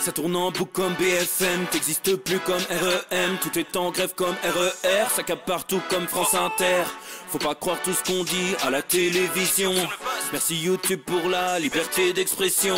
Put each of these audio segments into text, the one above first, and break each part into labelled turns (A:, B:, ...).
A: Ça tourne en boucle comme BFM, t'existes plus comme REM. Tout est en grève comme RER, ça capte partout comme France Inter. Faut pas croire tout ce qu'on dit à la télévision. Merci YouTube pour la liberté d'expression.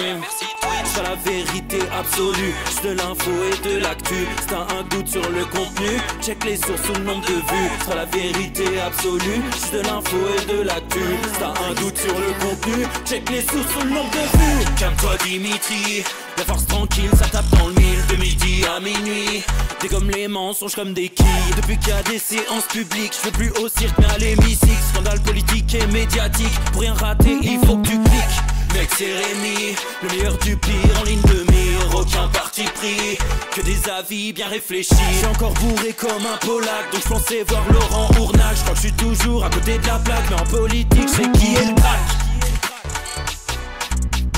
A: C'est la vérité absolue, c'est de l'info et de l'actu. Si t'as un doute sur le contenu, check les sources ou le nombre de vues. C'est la vérité absolue, c'est de l'info et de l'actu. Si t'as un doute sur le contenu, check les sources ou le nombre de vues. Calme-toi Dimitri, la force tranquille, ça tape dans le mille. De midi à minuit, dégomme les mensonges comme des quilles. Depuis qu'il y a des séances publiques, je veux plus au cirque mais à l'hémicycle. Scandale politique et médiatique, pour rien rater il faut que tu cliques. Mec c'est Rémi, le meilleur du pire en ligne de mire. Aucun parti pris, que des avis bien réfléchis. J'ai encore bourré comme un Polac, donc je pensais voir Laurent Ournac. Je crois que je suis toujours à côté de la plaque, mais en politique c'est qui est le crack.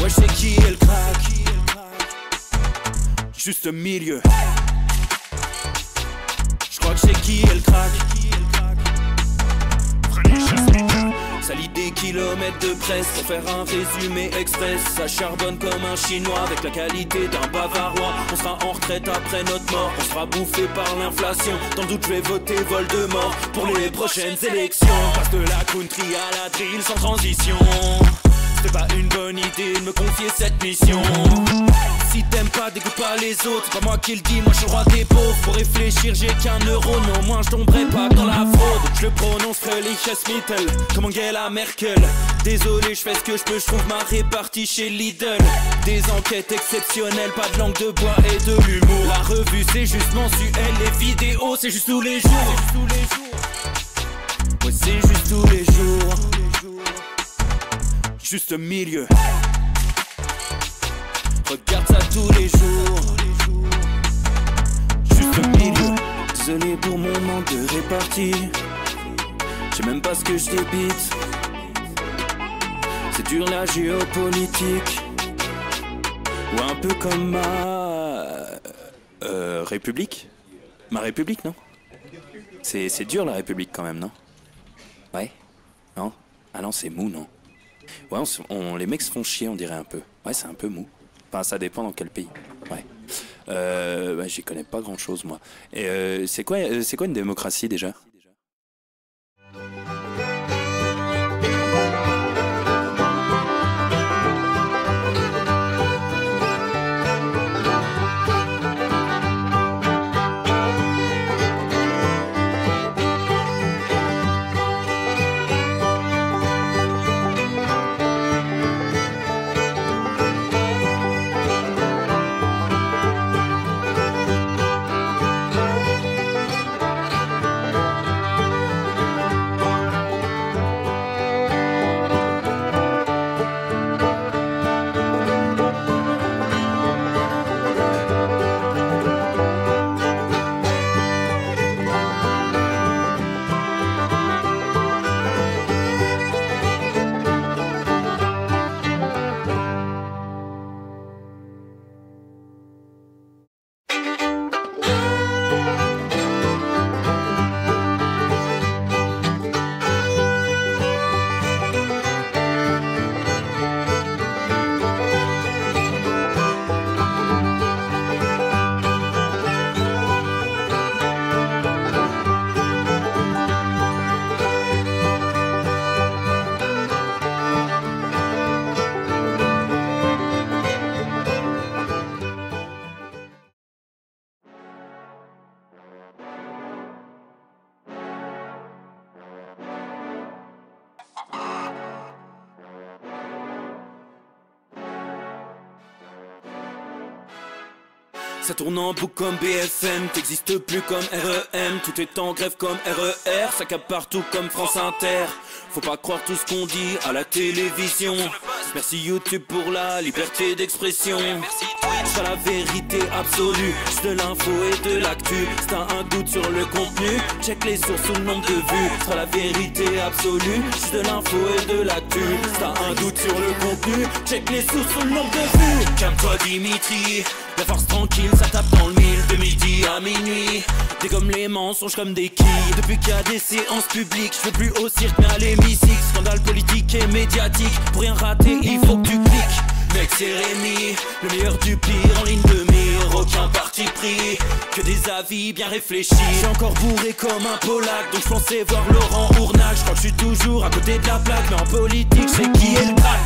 A: Ouais je sais qui est le crack. Juste milieu. Je crois que je sais qui est le crack. Ça lit des kilomètres de presse pour faire un résumé express. Ça charbonne comme un chinois avec la qualité d'un bavarois. On sera en retraite après notre mort, on sera bouffé par l'inflation. Dans le doute je vais voter Voldemort pour les prochaines élections. Passe de la country à la drill sans transition. C'était pas une bonne idée de me confier cette mission. Si t'aimes pas, dégoûte pas les autres. C'est pas moi qui le dis, moi je suis le roi des pauvres. Pour réfléchir, j'ai qu'un euro, non, moins je tomberai pas dans la fraude. Je le prononce Relichesmittel, comme Angela Merkel. Désolé, je fais ce que je peux, je trouve ma répartie chez Lidl. Des enquêtes exceptionnelles, pas de langue de bois et de l'humour. La revue c'est juste mensuel, les vidéos c'est juste tous les jours. Ouais, c'est juste tous les jours. Juste milieu. Regarde ça tous les jours. Juste milieu. Désolé pour mon manque de répartie. Je sais même pas ce que je débite. C'est dur la géopolitique. Ou un peu comme ma République. Ma République, non? C'est dur la République quand même, non? Ouais? Non? Ah non, c'est mou, non? Ouais, les mecs se font chier, on dirait un peu. Ouais, c'est un peu mou. Enfin, ça dépend dans quel pays. Ouais. Bah, j'y connais pas grand chose, moi. Et c'est quoi une démocratie déjà? Ça tourne en boucle comme BFM, t'existes plus comme REM. Tout est en grève comme RER, ça capte partout comme France Inter. Faut pas croire tout ce qu'on dit à la télévision. Merci YouTube pour la liberté d'expression. C'est la vérité absolue, c'est de l'info et de l'actu. Si t'as un doute sur le contenu, check les sources ou le nombre de vues. C'est la vérité absolue, c'est de l'info et de l'actu. Si t'as un doute sur le contenu, check les sources ou le nombre de vues. Calme-toi Dimitri, la force tranquille, ça tape dans le mille. De midi à minuit, dégomme les mensonges comme des quilles. Depuis qu'il y a des séances publiques, je veux plus au cirque mais à l'hémicycle. Scandale politique et médiatique, pour rien rater il faut que tu cliques. Mec c'est Rémi, le meilleur du pire en ligne de mire. pris que des avis bien réfléchis. J'suis encore bourré comme un Polac, donc j'pensais voir Laurent Ournac. J'crois que j'suis toujours à côté de la plaque, mais en politique j'sais qui est le crack.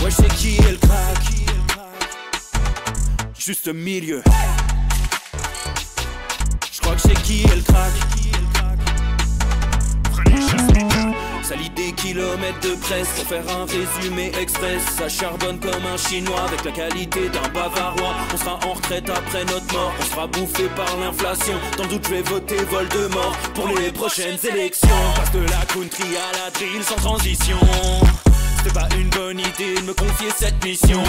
A: Ouais, j'sais qui est le crack. Juste milieu. J'crois que j'sais qui est le crack. Ça lit des kilomètres de presse pour faire un résumé express. Ça charbonne comme un chinois avec la qualité d'un bavarois. On sera en retraite après notre mort, on sera bouffé par l'inflation. Dans le doute je vais voter Voldemort pour les prochaines élections. Passe de la country à la drill sans transition. C'était pas une bonne idée de me confier cette mission.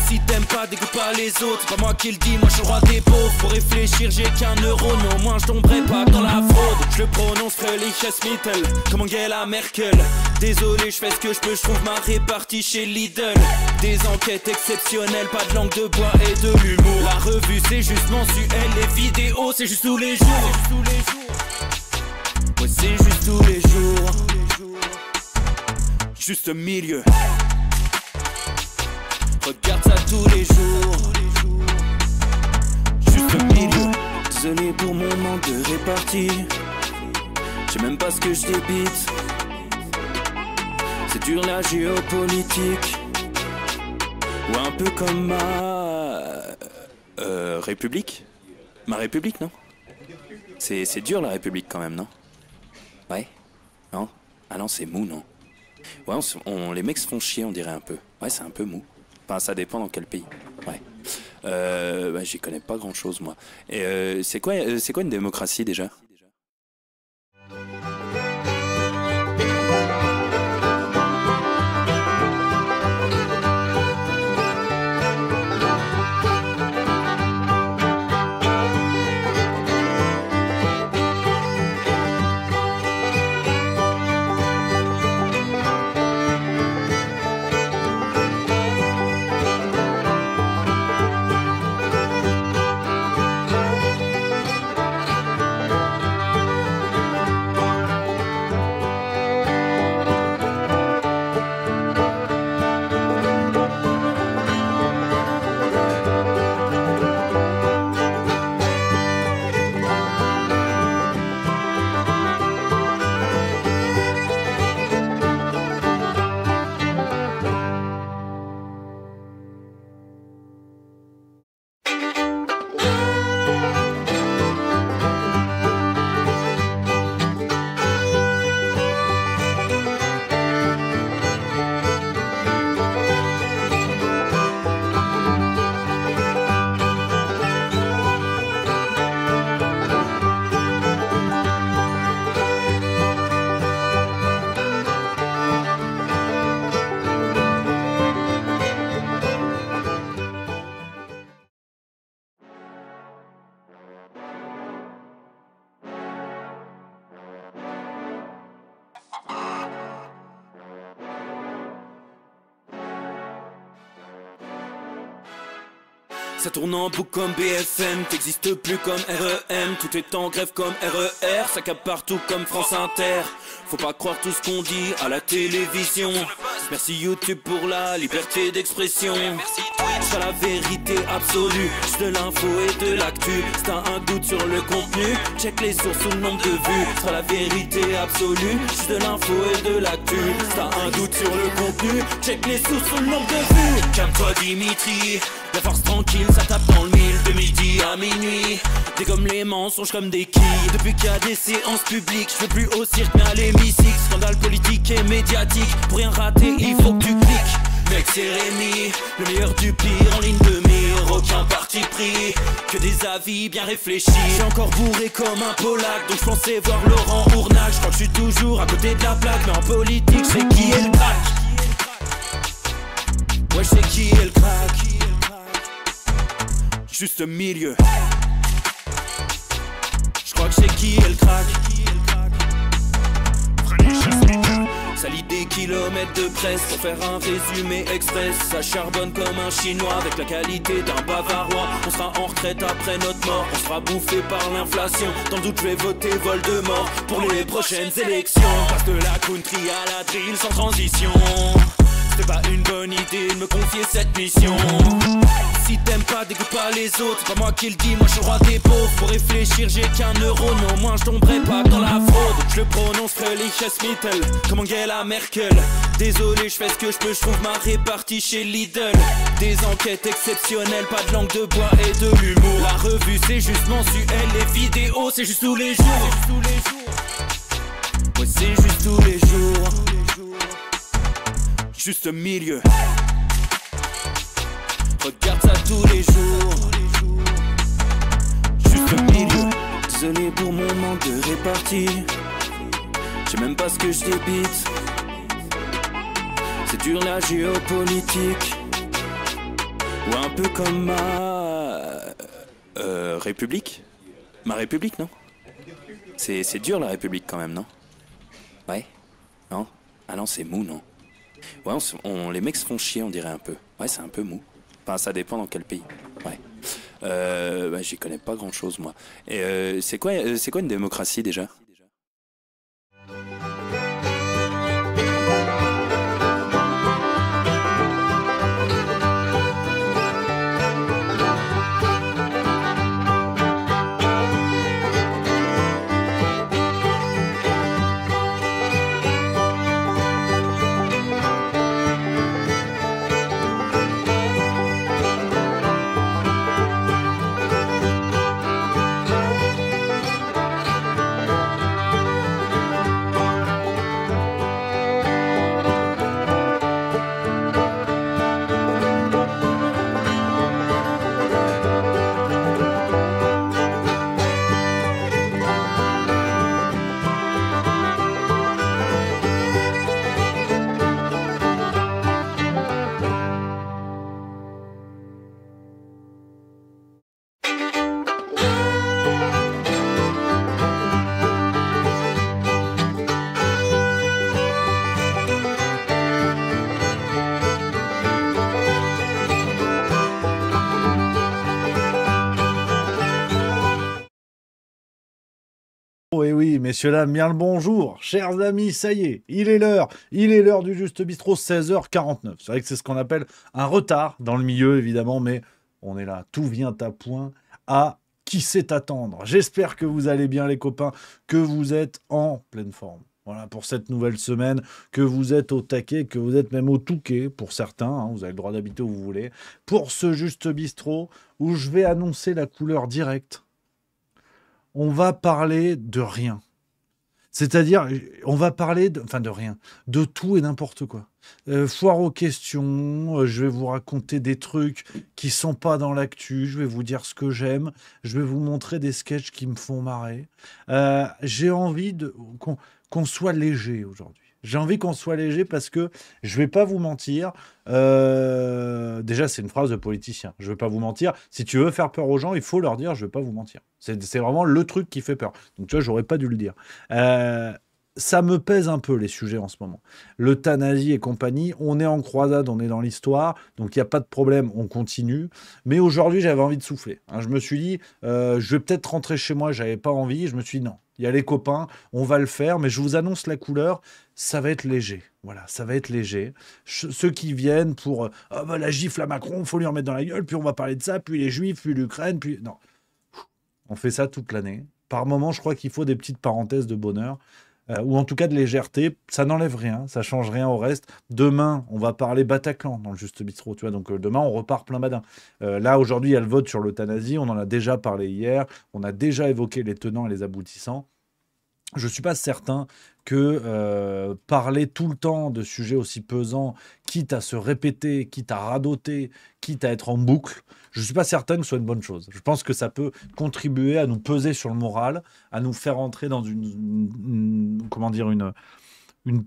A: Si t'aimes pas, dégoûte pas les autres. C'est pas moi qui le dis, moi je suis le roi des pauvres. Pour réfléchir, j'ai qu'un euro, mais au moins je tomberai pas dans la fraude. Je le prononce Mittel, comme Angela Merkel. Désolé, je fais ce que je peux, je trouve ma répartie chez Lidl. Des enquêtes exceptionnelles, pas de langue de bois et de l'humour. La revue c'est juste mensuel, les vidéos c'est juste tous les jours. Ouais, c'est juste tous les jours. Juste milieu. Regarde ça tous les jours. Juste milieu. Désolé pour mon manque de répartie. Je sais même pas ce que je débite. C'est dur la géopolitique. Ou un peu comme ma République. Ma République, non? C'est dur la République quand même, non? Ouais? Non? Ah non, c'est mou, non? Ouais, les mecs se font chier, on dirait un peu. Ouais, c'est un peu mou. Enfin, ça dépend dans quel pays. Ouais. Bah, j'y connais pas grand chose, moi. Et c'est quoi une démocratie déjà? Ça tourne en boucle comme BFM, t'existes plus comme REM. Tout est en grève comme RER, ça capte partout comme France Inter. Faut pas croire tout ce qu'on dit à la télévision. Merci YouTube pour la liberté d'expression. C'est la vérité absolue, c'est de l'info et de l'actu. Si t'as un doute sur le contenu, check les sources ou le nombre de vues. C'est la vérité absolue, c'est de l'info et de l'actu. Si t'as un doute sur le contenu, check les sources ou le nombre de vues. Calme-toi Dimitri, la force tranquille, ça tape dans le mille. De midi à minuit, dégomme les mensonges comme des quilles. Depuis qu'il y a des séances publiques, je veux plus au cirque mais à l'hémicycle. Scandale politique et médiatique, pour rien rater il faut que tu cliques. Mec c'est Rémi, le meilleur du pire en ligne de mire. Aucun parti pris, que des avis bien réfléchis. J'suis encore bourré comme un Polac, donc j'pensais voir Laurent Ournac. J'crois que j'suis toujours à côté de la plaque, mais en politique j'sais qui est le crack. Ouais j'sais qui est le crack. Juste milieu. J'crois que j'sais qui est le crack. Ça lit des kilomètres de presse pour faire un résumé express. Ça charbonne comme un chinois avec la qualité d'un bavarois. On sera en retraite après notre mort, on sera bouffé par l'inflation. Dans le doute je vais voter Voldemort pour les prochaines élections. Passe de la country à la drill sans transition. c'était pas une bonne idée de me confier cette mission. Si t'aimes pas, dégoûte pas les autres, c'est pas moi qui le dis, moi je suis le roi des pauvres. Faut réfléchir, j'ai qu'un euro, mais au moins je tomberai pas dans la fraude. Je le prononce Mittel, comme Angela Merkel. Désolé, je fais ce que je peux, je trouve ma répartie chez Lidl. Des enquêtes exceptionnelles, pas de langue de bois et de l'humour. La revue c'est juste mensuel, les vidéos c'est juste tous les jours. Ouais, c'est juste tous les jours. Juste milieu. Regarde ça tous les jours. Juste le milieu. Désolé pour mon manque de répartie. Je sais même pas ce que je débite. C'est dur la géopolitique. Ou un peu comme ma... République. Ma République, non? C'est dur la République quand même, non? Ouais? Non? Ah non, c'est mou, non? Ouais, les mecs se font chier, on dirait un peu. Ouais, c'est un peu mou. Enfin, ça dépend dans quel pays. Ouais. Bah, j'y connais pas grand chose, moi. Et c'est quoi une démocratie déjà?
B: Et oui, messieurs, dames, bien le bonjour. Chers amis, ça y est, il est l'heure du Juste Bistrot, 16h49. C'est vrai que c'est ce qu'on appelle un retard dans le milieu, évidemment, mais on est là, tout vient à point, à qui sait attendre. J'espère que vous allez bien, les copains, que vous êtes en pleine forme. Voilà, pour cette nouvelle semaine, que vous êtes au taquet, que vous êtes même au touquet, pour certains, hein, vous avez le droit d'habiter où vous voulez, pour ce Juste Bistrot, où je vais annoncer la couleur directe. On va parler de rien. C'est-à-dire, on va parler de rien, de tout et n'importe quoi. Foire aux questions, je vais vous raconter des trucs qui sont pas dans l'actu, je vais vous dire ce que j'aime, je vais vous montrer des sketchs qui me font marrer. J'ai envie qu'on soit léger aujourd'hui. J'ai envie qu'on soit léger parce que je vais pas vous mentir. Déjà, c'est une phrase de politicien. Je vais pas vous mentir. Si tu veux faire peur aux gens, il faut leur dire je vais pas vous mentir. C'est vraiment le truc qui fait peur. Donc tu vois, j'aurais pas dû le dire. Ça me pèse un peu les sujets en ce moment. L'euthanasie et compagnie, on est en croisade, on est dans l'histoire, donc il n'y a pas de problème, on continue. Mais aujourd'hui, j'avais envie de souffler. Hein, je me suis dit, je vais peut-être rentrer chez moi, j'avais pas envie. Je me suis dit non, il y a les copains, on va le faire, mais je vous annonce la couleur, ça va être léger. Voilà, ça va être léger. Ceux qui viennent pour la gifle à Macron, faut lui en mettre dans la gueule, puis on va parler de ça, puis les Juifs, puis l'Ukraine, puis... Non. On fait ça toute l'année. Par moment, je crois qu'il faut des petites parenthèses de bonheur. Ou en tout cas de légèreté, ça n'enlève rien, ça change rien au reste. Demain, on va parler Bataclan dans le Juste Bistrot, tu vois, donc demain, on repart plein badin. Là, aujourd'hui, il y a le vote sur l'euthanasie, on en a déjà parlé hier, on a déjà évoqué les tenants et les aboutissants. Je ne suis pas certain que parler tout le temps de sujets aussi pesants, quitte à se répéter, quitte à radoter, quitte à être en boucle, je ne suis pas certain que ce soit une bonne chose. Je pense que ça peut contribuer à nous peser sur le moral, à nous faire entrer dans une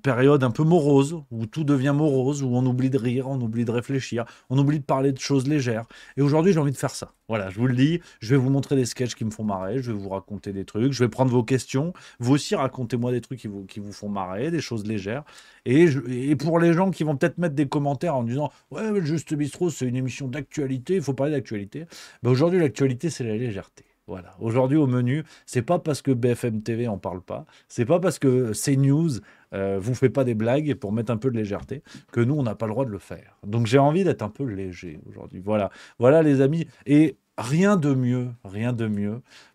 B: période un peu morose, où tout devient morose, où on oublie de rire, on oublie de réfléchir, on oublie de parler de choses légères. Et aujourd'hui, j'ai envie de faire ça. Voilà, je vous le dis, je vais vous montrer des sketchs qui me font marrer, je vais vous raconter des trucs, je vais prendre vos questions, vous aussi racontez-moi des trucs qui vous font marrer, des choses légères. Et pour les gens qui vont peut-être mettre des commentaires en disant « Ouais, le Juste Bistrot, c'est une émission d'actualité, il faut parler d'actualité. » Aujourd'hui, l'actualité, c'est la légèreté. Voilà. Aujourd'hui, au menu, c'est pas parce que BFM TV en parle pas, c'est pas parce que CNews vous fait pas des blagues pour mettre un peu de légèreté, que nous, on n'a pas le droit de le faire. Donc j'ai envie d'être un peu léger aujourd'hui. Voilà, voilà les amis. Et rien de mieux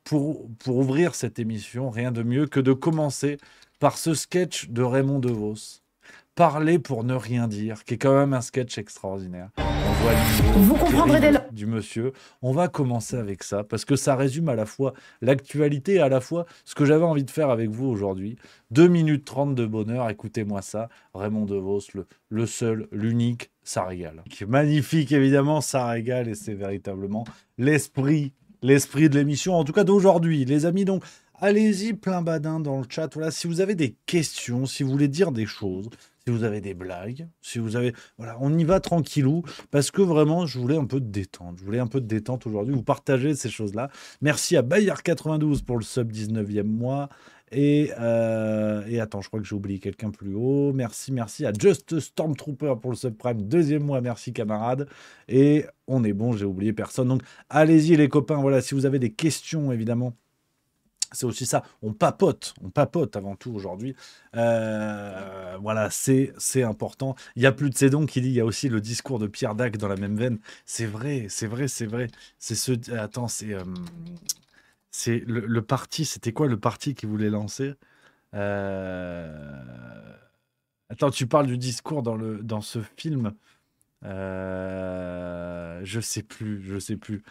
B: pour ouvrir cette émission, rien de mieux que de commencer par ce sketch de Raymond DeVos. Parler pour ne rien dire, qui est quand même un sketch extraordinaire. On voit le
C: Vous comprendrez dès lors.
B: du monsieur. On va commencer avec ça, parce que ça résume à la fois l'actualité et à la fois ce que j'avais envie de faire avec vous aujourd'hui. 2 minutes 30 de bonheur, écoutez-moi ça. Raymond DeVos, le seul, l'unique, ça régale. Qui est magnifique, évidemment, ça régale, et c'est véritablement l'esprit de l'émission, en tout cas d'aujourd'hui. Les amis, donc, allez-y plein badin dans le chat. Voilà, si vous avez des questions, si vous voulez dire des choses, si vous avez des blagues, si vous avez... Voilà, on y va tranquillou, parce que vraiment, je voulais un peu de détente. Je voulais un peu de détente aujourd'hui, vous partagez ces choses-là. Merci à Bayard92 pour le sub 19e mois. Et attends, je crois que j'ai oublié quelqu'un plus haut. Merci à Just Stormtrooper pour le subprime, 2e mois. Merci camarade. Et on est bon, j'ai oublié personne. Donc allez-y les copains, voilà, si vous avez des questions évidemment. C'est aussi ça, on papote avant tout aujourd'hui. Voilà, c'est important. Il n'y a plus de Cédon qui dit, il y a aussi le discours de Pierre Dac dans la même veine. C'est vrai. C'est ce... Attends, c'est le parti, c'était quoi le parti qui voulait lancer? Attends, tu parles du discours dans ce film? Je sais plus.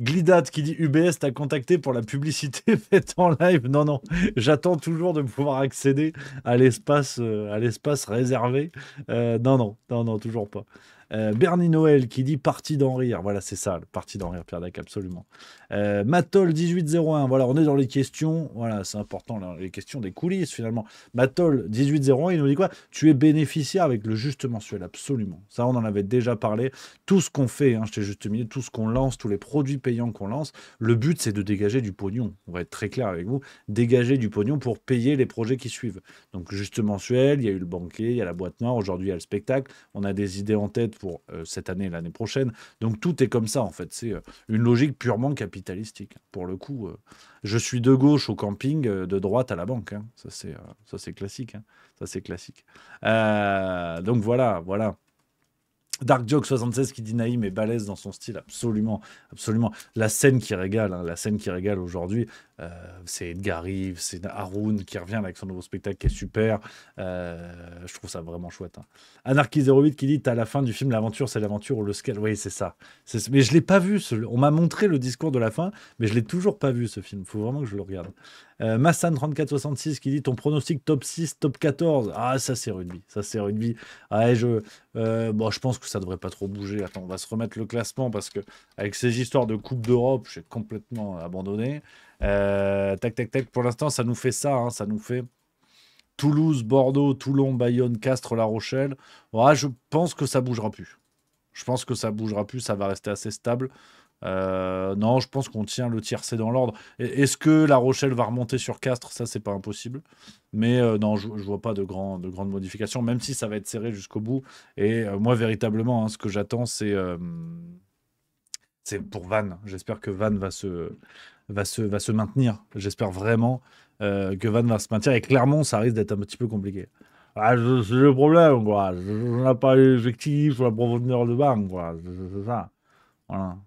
B: Glidat qui dit UBS t'a contacté pour la publicité faite en live. Non, j'attends toujours de pouvoir accéder à l'espace réservé. Non, toujours pas. Bernie Noël qui dit parti d'en rire. Voilà, c'est ça, le parti d'en rire, Pierre Dac, absolument. Matol 1801, voilà, on est dans les questions. Voilà, c'est important, là, les questions des coulisses finalement. Matol 1801, il nous dit quoi? Tu es bénéficiaire avec le juste mensuel, absolument. Ça, on en avait déjà parlé. Tout ce qu'on fait, je t'ai juste mis, tout ce qu'on lance, tous les produits payants qu'on lance, le but c'est de dégager du pognon. On va être très clair avec vous, dégager du pognon pour payer les projets qui suivent. Donc juste mensuel, il y a eu le banquet, il y a la boîte noire, aujourd'hui il y a le spectacle, on a des idées en tête pour cette année et l'année prochaine. Donc tout est comme ça en fait, c'est une logique purement capitalistique. Pour le coup, je suis de gauche au camping, de droite à la banque. Ça c'est classique. Ça c'est classique. Donc voilà. Dark Joke 76 qui dit Naïm est balèze dans son style, absolument. La scène qui régale, aujourd'hui, c'est Edgar Rive, c'est Haroun qui revient avec son nouveau spectacle qui est super. Je trouve ça vraiment chouette. Anarchy 08 qui dit t'as la fin du film, l'aventure, c'est l'aventure ou le sketch. Oui, c'est ça. Mais je l'ai pas vu. On m'a montré le discours de la fin, mais je l'ai toujours pas vu ce film. Il faut vraiment que je le regarde. Massan 3466 qui dit ton pronostic top 6, top 14. Ah, ça c'est rugby. Ouais, je pense que ça devrait pas trop bouger. Attends, on va se remettre le classement parce que avec ces histoires de Coupe d'Europe, j'ai complètement abandonné. Tac. Pour l'instant, ça nous fait ça. Ça nous fait Toulouse, Bordeaux, Toulon, Bayonne, Castres, La Rochelle. Ouais, je pense que ça bougera plus. Ça va rester assez stable. Non, je pense qu'on tient le tiercé dans l'ordre. Est-ce que La Rochelle va remonter sur Castres? Ça, c'est pas impossible. Mais non, je vois pas de grandes modifications, même si ça va être serré jusqu'au bout. Et moi, véritablement, ce que j'attends, c'est pour Vannes. J'espère que Vannes va se maintenir. J'espère vraiment que Vannes va se maintenir. Et Clermont, ça risque d'être un petit peu compliqué. Ah, c'est le problème, quoi. On n'a pas l'effectif, la profondeur de banc, quoi. C'est ça. Voilà.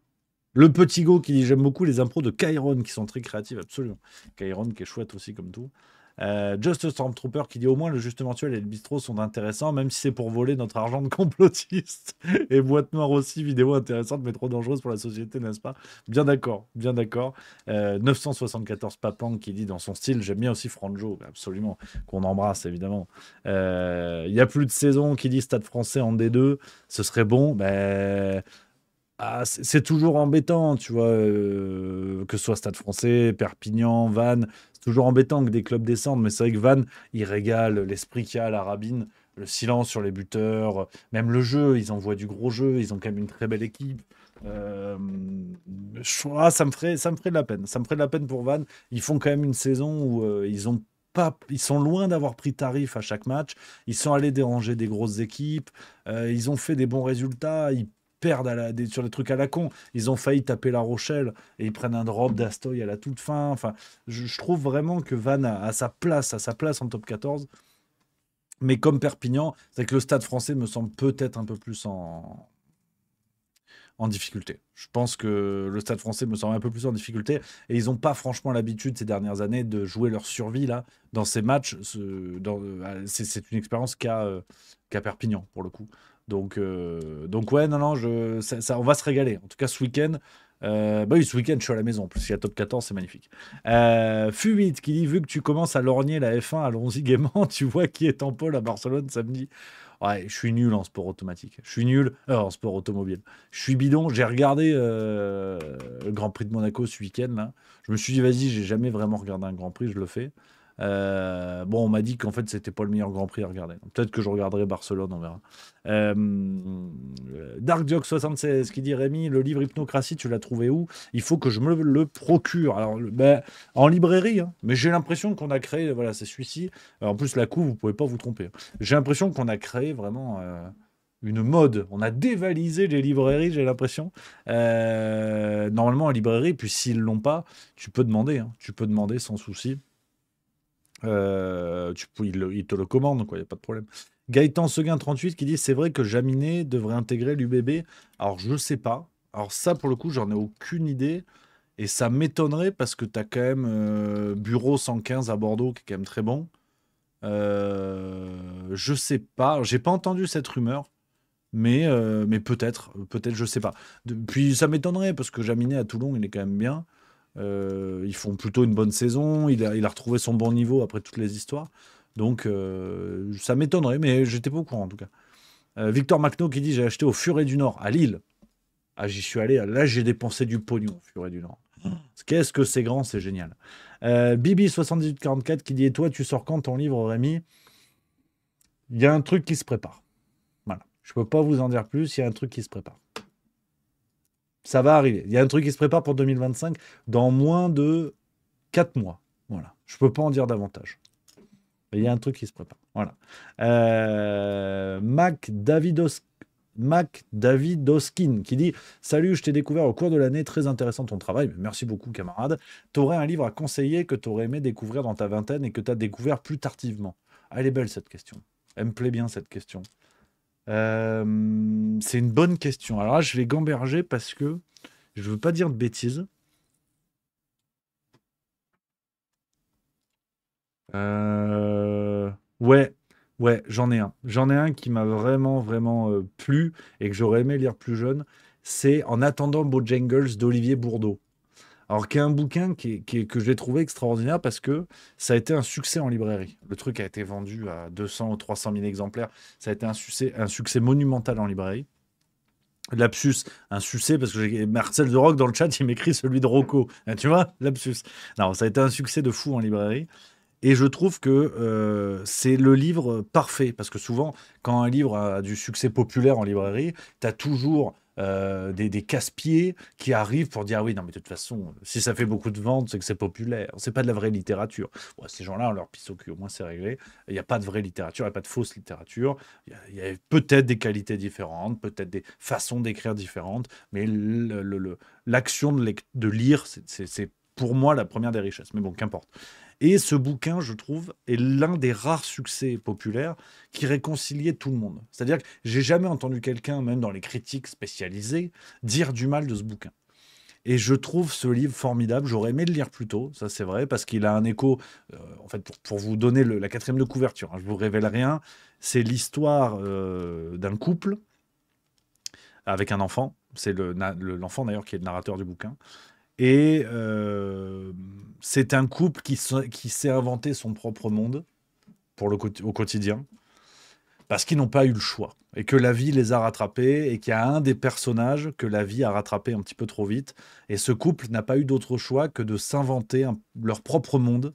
B: Le petit go qui dit j'aime beaucoup les impros de Kairon qui sont très créatives, absolument. Kairon qui est chouette aussi comme tout. Just Stormtrooper qui dit au moins le juste mensuel et le bistrot sont intéressants, même si c'est pour voler notre argent de complotiste. Et boîte noire aussi, vidéo intéressante mais trop dangereuse pour la société, n'est-ce pas? Bien d'accord. 974 Papang qui dit dans son style j'aime bien aussi Franjo, absolument, qu'on embrasse évidemment. Il y a plus de saison qui dit Stade Français en D2, ce serait bon, c'est toujours embêtant, tu vois, que ce soit Stade Français, Perpignan, Vannes. C'est toujours embêtant que des clubs descendent, mais c'est vrai que Vannes, il régale l'esprit qu'il y a à la Rabine, le silence sur les buteurs, même le jeu, ils envoient du gros jeu, ils ont quand même une très belle équipe. Ça me ferait de la peine. Ça me ferait de la peine pour Vannes. Ils font quand même une saison où ils sont loin d'avoir pris tarif à chaque match. Ils sont allés déranger des grosses équipes. Ils ont fait des bons résultats. perdent sur des trucs à la con. Ils ont failli taper La Rochelle et ils prennent un drop d'Astoy à la toute fin. Enfin, je trouve vraiment que Vannes a sa place en top 14. Mais comme Perpignan, c'est que le Stade français me semble peut-être un peu plus en difficulté. Je pense que le Stade français me semble un peu plus en difficulté et ils n'ont pas franchement l'habitude ces dernières années de jouer leur survie là dans ces matchs. C'est une expérience qu'a Perpignan pour le coup. Donc ouais, non, on va se régaler. En tout cas, ce week-end, bah oui, ce week-end, je suis à la maison. En plus, il y a top 14, c'est magnifique. Fu8 qui dit, vu que tu commences à lorgner la F1, allons-y gaiement. Tu vois qui est en pôle à Barcelone samedi. Ouais, je suis nul en sport automatique. Je suis nul en sport automobile. Je suis bidon. J'ai regardé le Grand Prix de Monaco ce week-end là. Je me suis dit, vas-y, j'ai jamais vraiment regardé un Grand Prix, je le fais. Bon, on m'a dit qu'en fait, c'était pas le meilleur Grand Prix à regarder. Donc, peut-être que je regarderai Barcelone, on verra. DarkJock76 qui dit, Rémi, le livre Hypnocratie, tu l'as trouvé où? Il faut que je me le procure. Alors, ben, en librairie, hein. Mais j'ai l'impression qu'on a créé, voilà, c'est celui-ci. En plus, la couve, vous pouvez pas vous tromper. J'ai l'impression qu'on a créé vraiment une mode. On a dévalisé les librairies, j'ai l'impression. Normalement, en librairie, puis s'ils l'ont pas, tu peux demander. Hein. Tu peux demander sans souci. Il te le commande, quoi, il n'y a pas de problème. Gaëtan Seguin 38 qui dit, c'est vrai que Jaminet devrait intégrer l'UBB. Alors, je sais pas. Alors ça, pour le coup, j'en ai aucune idée. Et ça m'étonnerait parce que tu as quand même Bureau 115 à Bordeaux qui est quand même très bon. Je sais pas. J'ai pas entendu cette rumeur. Mais peut-être, je sais pas. Puis ça m'étonnerait parce que Jaminet à Toulon, il est quand même bien. Ils font plutôt une bonne saison. Il a retrouvé son bon niveau après toutes les histoires. Donc, ça m'étonnerait, mais j'étais pas au courant en tout cas. Victor Macno qui dit, j'ai acheté au Furet du Nord, à Lille. Ah, j'y suis allé. Là, j'ai dépensé du pognon au Furet du Nord. Qu'est-ce que c'est grand, c'est génial. Bibi7844 qui dit, et toi, tu sors quand ton livre, Rémi? Il y a un truc qui se prépare. Voilà. Je peux pas vous en dire plus, il y a un truc qui se prépare. Ça va arriver. Il y a un truc qui se prépare pour 2025 dans moins de 4 mois. Voilà. Je ne peux pas en dire davantage. Mais il y a un truc qui se prépare. Voilà. Mac Davidoskin qui dit, salut, je t'ai découvert au cours de l'année, très intéressant ton travail. Merci beaucoup, camarade. Tu aurais un livre à conseiller que tu aurais aimé découvrir dans ta vingtaine et que tu as découvert plus tardivement? Ah, elle est belle cette question. Elle me plaît bien cette question. C'est une bonne question. Alors là, je vais gamberger parce que je veux pas dire de bêtises. Ouais, j'en ai un. J'en ai un qui m'a vraiment, vraiment plu et que j'aurais aimé lire plus jeune. C'est En attendant Bojangles d'Olivier Bourdeau. Alors, qui est un bouquin que j'ai trouvé extraordinaire parce que ça a été un succès en librairie. Le truc a été vendu à 200 ou 300 000 exemplaires. Ça a été un succès monumental en librairie. Lapsus, un succès, parce que j'ai Marcel de Rock dans le chat, il m'écrit celui de Rocco. Tu vois, lapsus. Non, ça a été un succès de fou en librairie. Et je trouve que c'est le livre parfait, parce que souvent, quand un livre a du succès populaire en librairie, tu as toujours des casse-pieds qui arrivent pour dire, ah oui, non, mais de toute façon, si ça fait beaucoup de ventes, c'est que c'est populaire. C'est pas de la vraie littérature. Bon, ces gens-là, on leur pisse au cul, au moins c'est réglé. Il n'y a pas de vraie littérature, il n'y a pas de fausse littérature. Il y a peut-être des qualités différentes, peut-être des façons d'écrire différentes, mais l'action de lire, c'est pour moi la première des richesses. Mais bon, qu'importe. Et ce bouquin, je trouve, est l'un des rares succès populaires qui réconciliait tout le monde. C'est-à-dire que j'ai jamais entendu quelqu'un, même dans les critiques spécialisées, dire du mal de ce bouquin. Et je trouve ce livre formidable. J'aurais aimé le lire plus tôt, ça c'est vrai, parce qu'il a un écho. En fait, pour vous donner la quatrième de couverture, hein, je vous révèle rien. C'est l'histoire d'un couple avec un enfant. C'est l'enfant d'ailleurs qui est le narrateur du bouquin. Et c'est un couple qui s'est inventé son propre monde au quotidien, parce qu'ils n'ont pas eu le choix, et que la vie les a rattrapés, et qu'il y a un des personnages que la vie a rattrapé un petit peu trop vite, et ce couple n'a pas eu d'autre choix que de s'inventer leur propre monde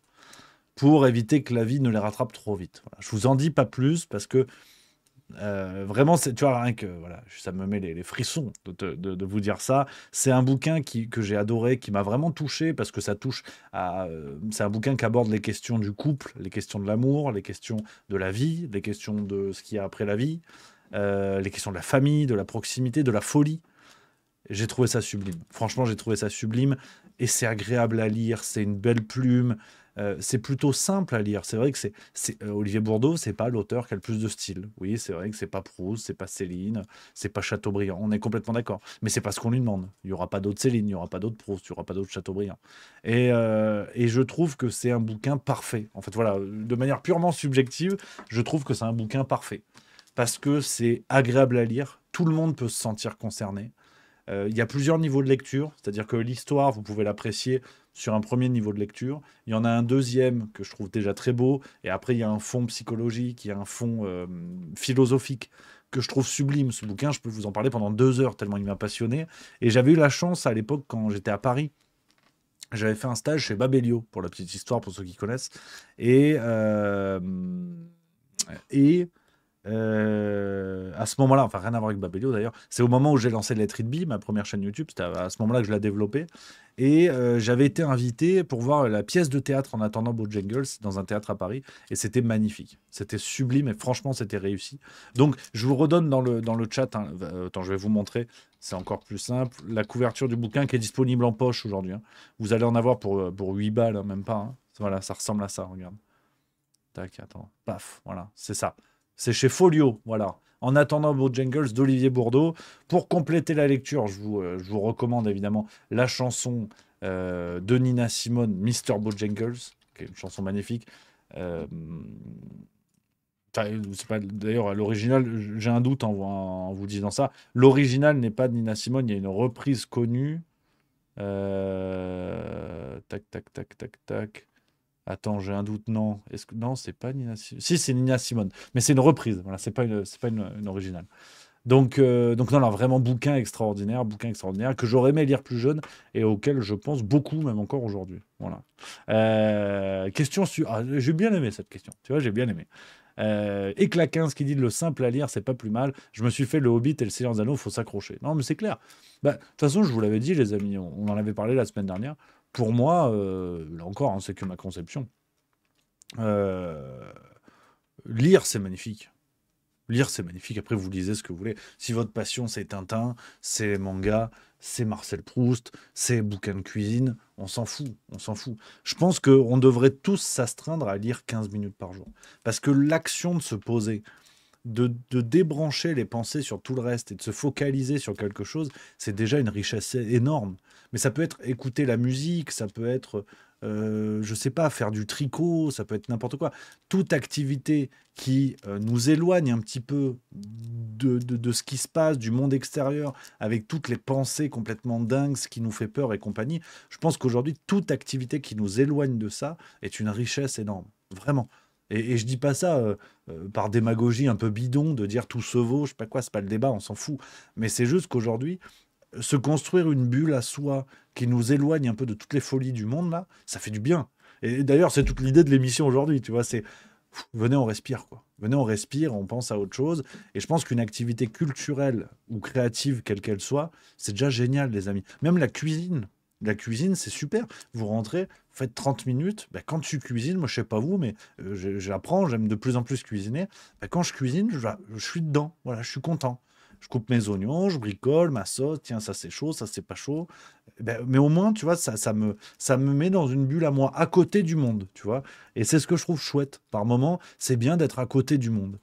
B: pour éviter que la vie ne les rattrape trop vite. Voilà. Je vous en dis pas plus, parce que vraiment, tu vois, rien que voilà, ça me met les frissons de vous dire ça. C'est un bouquin que j'ai adoré, qui m'a vraiment touché parce que ça touche à. C'est un bouquin qui aborde les questions du couple, les questions de l'amour, les questions de la vie, les questions de ce qu'il y a après la vie. les questions de la famille, de la proximité, de la folie. J'ai trouvé ça sublime. Franchement, j'ai trouvé ça sublime. Et c'est agréable à lire, c'est une belle plume. C'est plutôt simple à lire. C'est vrai que Olivier Bourdeau, c'est pas l'auteur qui a le plus de style. Oui, c'est vrai que c'est pas Proust, c'est pas Céline, c'est pas Chateaubriand. On est complètement d'accord. Mais c'est pas ce qu'on lui demande. Il y aura pas d'autres Céline, il y aura pas d'autres Proust, il y aura pas d'autres Chateaubriand. Et je trouve que c'est un bouquin parfait. En fait, voilà, de manière purement subjective, je trouve que c'est un bouquin parfait parce que c'est agréable à lire. Tout le monde peut se sentir concerné. Il y a plusieurs niveaux de lecture, c'est-à-dire que l'histoire, vous pouvez l'apprécier sur un premier niveau de lecture. Il y en a un deuxième que je trouve déjà très beau, et après il y a un fond psychologique, il y a un fond philosophique que je trouve sublime. Ce bouquin, je peux vous en parler pendant 2 heures tellement il m'a passionné. Et j'avais eu la chance à l'époque, quand j'étais à Paris, j'avais fait un stage chez Babelio, pour la petite histoire, pour ceux qui connaissent. Et, euh, et à ce moment-là, enfin rien à voir avec Babelio d'ailleurs, c'est au moment où j'ai lancé Let It Be, ma première chaîne YouTube, c'était à ce moment-là que je l'ai développée. Et j'avais été invité pour voir la pièce de théâtre En attendant Bojangles dans un théâtre à Paris. Et c'était magnifique. C'était sublime et franchement, c'était réussi. Donc, je vous redonne dans le chat, hein, attends, je vais vous montrer, c'est encore plus simple, la couverture du bouquin qui est disponible en poche aujourd'hui. Hein. Vous allez en avoir pour 8 balles, hein, même pas. Hein. Voilà, ça ressemble à ça, regarde. Tac, attends, paf, voilà, c'est ça. C'est chez Folio, voilà. En attendant Bojangles d'Olivier Bourdeau. Pour compléter la lecture, je vous recommande évidemment la chanson de Nina Simone, Mr. Bojangles, qui est une chanson magnifique. Euh, c'est pas, d'ailleurs, à l'original, j'ai un doute en vous disant ça. L'original n'est pas de Nina Simone, il y a une reprise connue. Tac, tac, tac, tac, tac. Attends, j'ai un doute, non. Non, c'est pas Nina Simone. Si, c'est Nina Simone, mais c'est une reprise. Voilà, c'est pas une originale. Donc non, non, vraiment bouquin extraordinaire que j'aurais aimé lire plus jeune et auquel je pense beaucoup, même encore aujourd'hui. Voilà. Question sur. Ah, j'ai bien aimé cette question. Tu vois, j'ai bien aimé. Éclaquinze qui dit le simple à lire, c'est pas plus mal. Je me suis fait le Hobbit et le Seigneur des Anneaux, faut s'accrocher. Non, mais c'est clair. Bah, de toute façon, je vous l'avais dit, les amis, on en avait parlé la semaine dernière. Pour moi, là encore, hein, c'est que ma conception. Euh, Lire, c'est magnifique. Lire, c'est magnifique. Après, vous lisez ce que vous voulez. Si votre passion, c'est Tintin, c'est manga, c'est Marcel Proust, c'est bouquin de cuisine, on s'en fout. On s'en fout. Je pense qu'on devrait tous s'astreindre à lire 15 minutes par jour. Parce que l'action de se poser, de débrancher les pensées sur tout le reste et de se focaliser sur quelque chose, c'est déjà une richesse énorme. Mais ça peut être écouter la musique, ça peut être, je sais pas, faire du tricot, ça peut être n'importe quoi. Toute activité qui nous éloigne un petit peu de ce qui se passe, du monde extérieur, avec toutes les pensées complètement dingues, ce qui nous fait peur et compagnie. Je pense qu'aujourd'hui, toute activité qui nous éloigne de ça est une richesse énorme. Vraiment. Et je dis pas ça par démagogie un peu bidon de dire tout se vaut, je sais pas quoi, c'est pas le débat, on s'en fout. Mais c'est juste qu'aujourd'hui, se construire une bulle à soi qui nous éloigne un peu de toutes les folies du monde, là, ça fait du bien. Et d'ailleurs, c'est toute l'idée de l'émission aujourd'hui, tu vois, c'est venez, on respire, quoi. Venez, on respire, on pense à autre chose. Et je pense qu'une activité culturelle ou créative, quelle qu'elle soit, c'est déjà génial, les amis. Même la cuisine. La cuisine, c'est super. Vous rentrez, vous faites 30 minutes. Ben, quand tu cuisines, moi, je sais pas vous, mais j'apprends, j'aime de plus en plus cuisiner. Ben, quand je cuisine, je suis dedans. Voilà, je suis content. Je coupe mes oignons, je bricole ma sauce. Tiens, ça c'est chaud, ça c'est pas chaud. Ben, mais au moins, tu vois, ça me met dans une bulle à moi, à côté du monde, tu vois. Et c'est ce que je trouve chouette. Par moment, c'est bien d'être à côté du monde.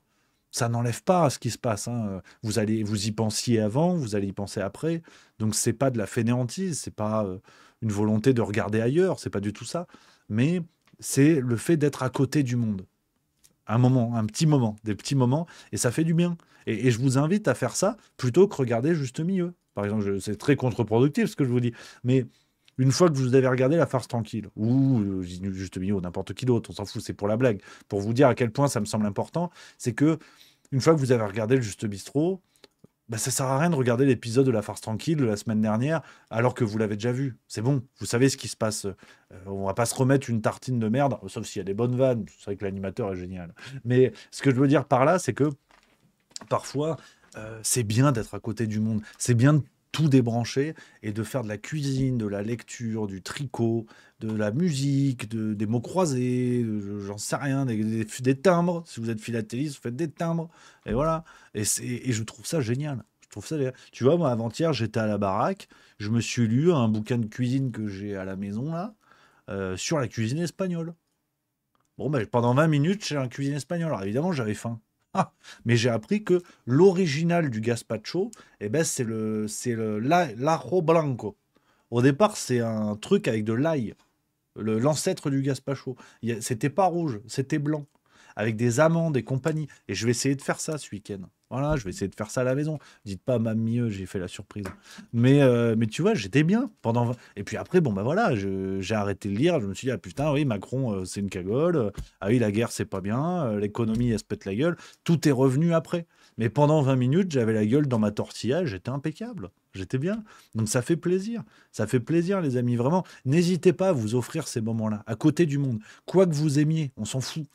B: Ça n'enlève pas à ce qui se passe. Hein. Vous y pensiez avant, vous allez y penser après. Donc c'est pas de la fainéantise, c'est pas une volonté de regarder ailleurs, c'est pas du tout ça. Mais c'est le fait d'être à côté du monde. Un moment, un petit moment, des petits moments, et ça fait du bien. Et je vous invite à faire ça plutôt que regarder juste milieu. Par exemple, c'est très contre-productif ce que je vous dis, mais une fois que vous avez regardé La Farce Tranquille, ou juste milieu, ou n'importe qui d'autre, on s'en fout, c'est pour la blague, pour vous dire à quel point ça me semble important, c'est que une fois que vous avez regardé le Juste Bistrot, bah, ça sert à rien de regarder l'épisode de La Farce Tranquille de la semaine dernière alors que vous l'avez déjà vu. C'est bon, vous savez ce qui se passe. On va pas se remettre une tartine de merde, sauf s'il y a des bonnes vannes. C'est vrai que l'animateur est génial. Mais ce que je veux dire par là, c'est que parfois, c'est bien d'être à côté du monde. C'est bien tout débrancher et de faire de la cuisine, de la lecture, du tricot, de la musique, des mots croisés, j'en sais rien, des timbres. Si vous êtes philatéliste, vous faites des timbres. Et voilà. Et je trouve ça génial. Je trouve ça génial. Tu vois, moi, avant-hier, j'étais à la baraque. Je me suis lu un bouquin de cuisine que j'ai à la maison, là, sur la cuisine espagnole. Bon, ben, pendant 20 minutes, j'ai un cuisine espagnole. Alors, évidemment, j'avais faim. Ah, mais j'ai appris que l'original du gazpacho, eh ben, l'ajo blanco. Au départ, c'est un truc avec de l'ail, l'ancêtre du gazpacho. C'était pas rouge, c'était blanc, avec des amandes et compagnie. Et je vais essayer de faire ça ce week-end. Voilà, je vais essayer de faire ça à la maison. Dites pas à mamie, j'ai fait la surprise. Mais tu vois, j'étais bien pendant. Et puis après, bon, bah voilà, j'ai arrêté de lire. Je me suis dit, ah putain, oui, Macron, c'est une cagole. Ah oui, la guerre, c'est pas bien. L'économie, elle se pète la gueule. Tout est revenu après. Mais pendant 20 minutes, j'avais la gueule dans ma tortilla. J'étais impeccable. J'étais bien. Donc ça fait plaisir. Ça fait plaisir, les amis. Vraiment, n'hésitez pas à vous offrir ces moments-là, à côté du monde. Quoi que vous aimiez, on s'en fout.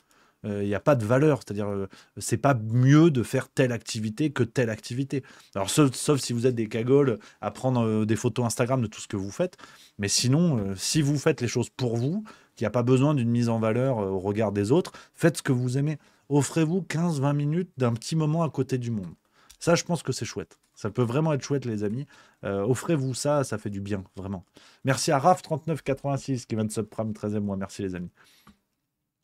B: Il n'y a pas de valeur, c'est-à-dire c'est pas mieux de faire telle activité que telle activité. Alors sauf si vous êtes des cagoles à prendre des photos Instagram de tout ce que vous faites, mais sinon, si vous faites les choses pour vous, qu'il n'y a pas besoin d'une mise en valeur au regard des autres, faites ce que vous aimez. Offrez-vous 15-20 minutes d'un petit moment à côté du monde. Ça, je pense que c'est chouette. Ça peut vraiment être chouette, les amis. Offrez-vous ça, ça fait du bien, vraiment. Merci à Raph3986 qui vient de subprime 13e mois. Merci, les amis.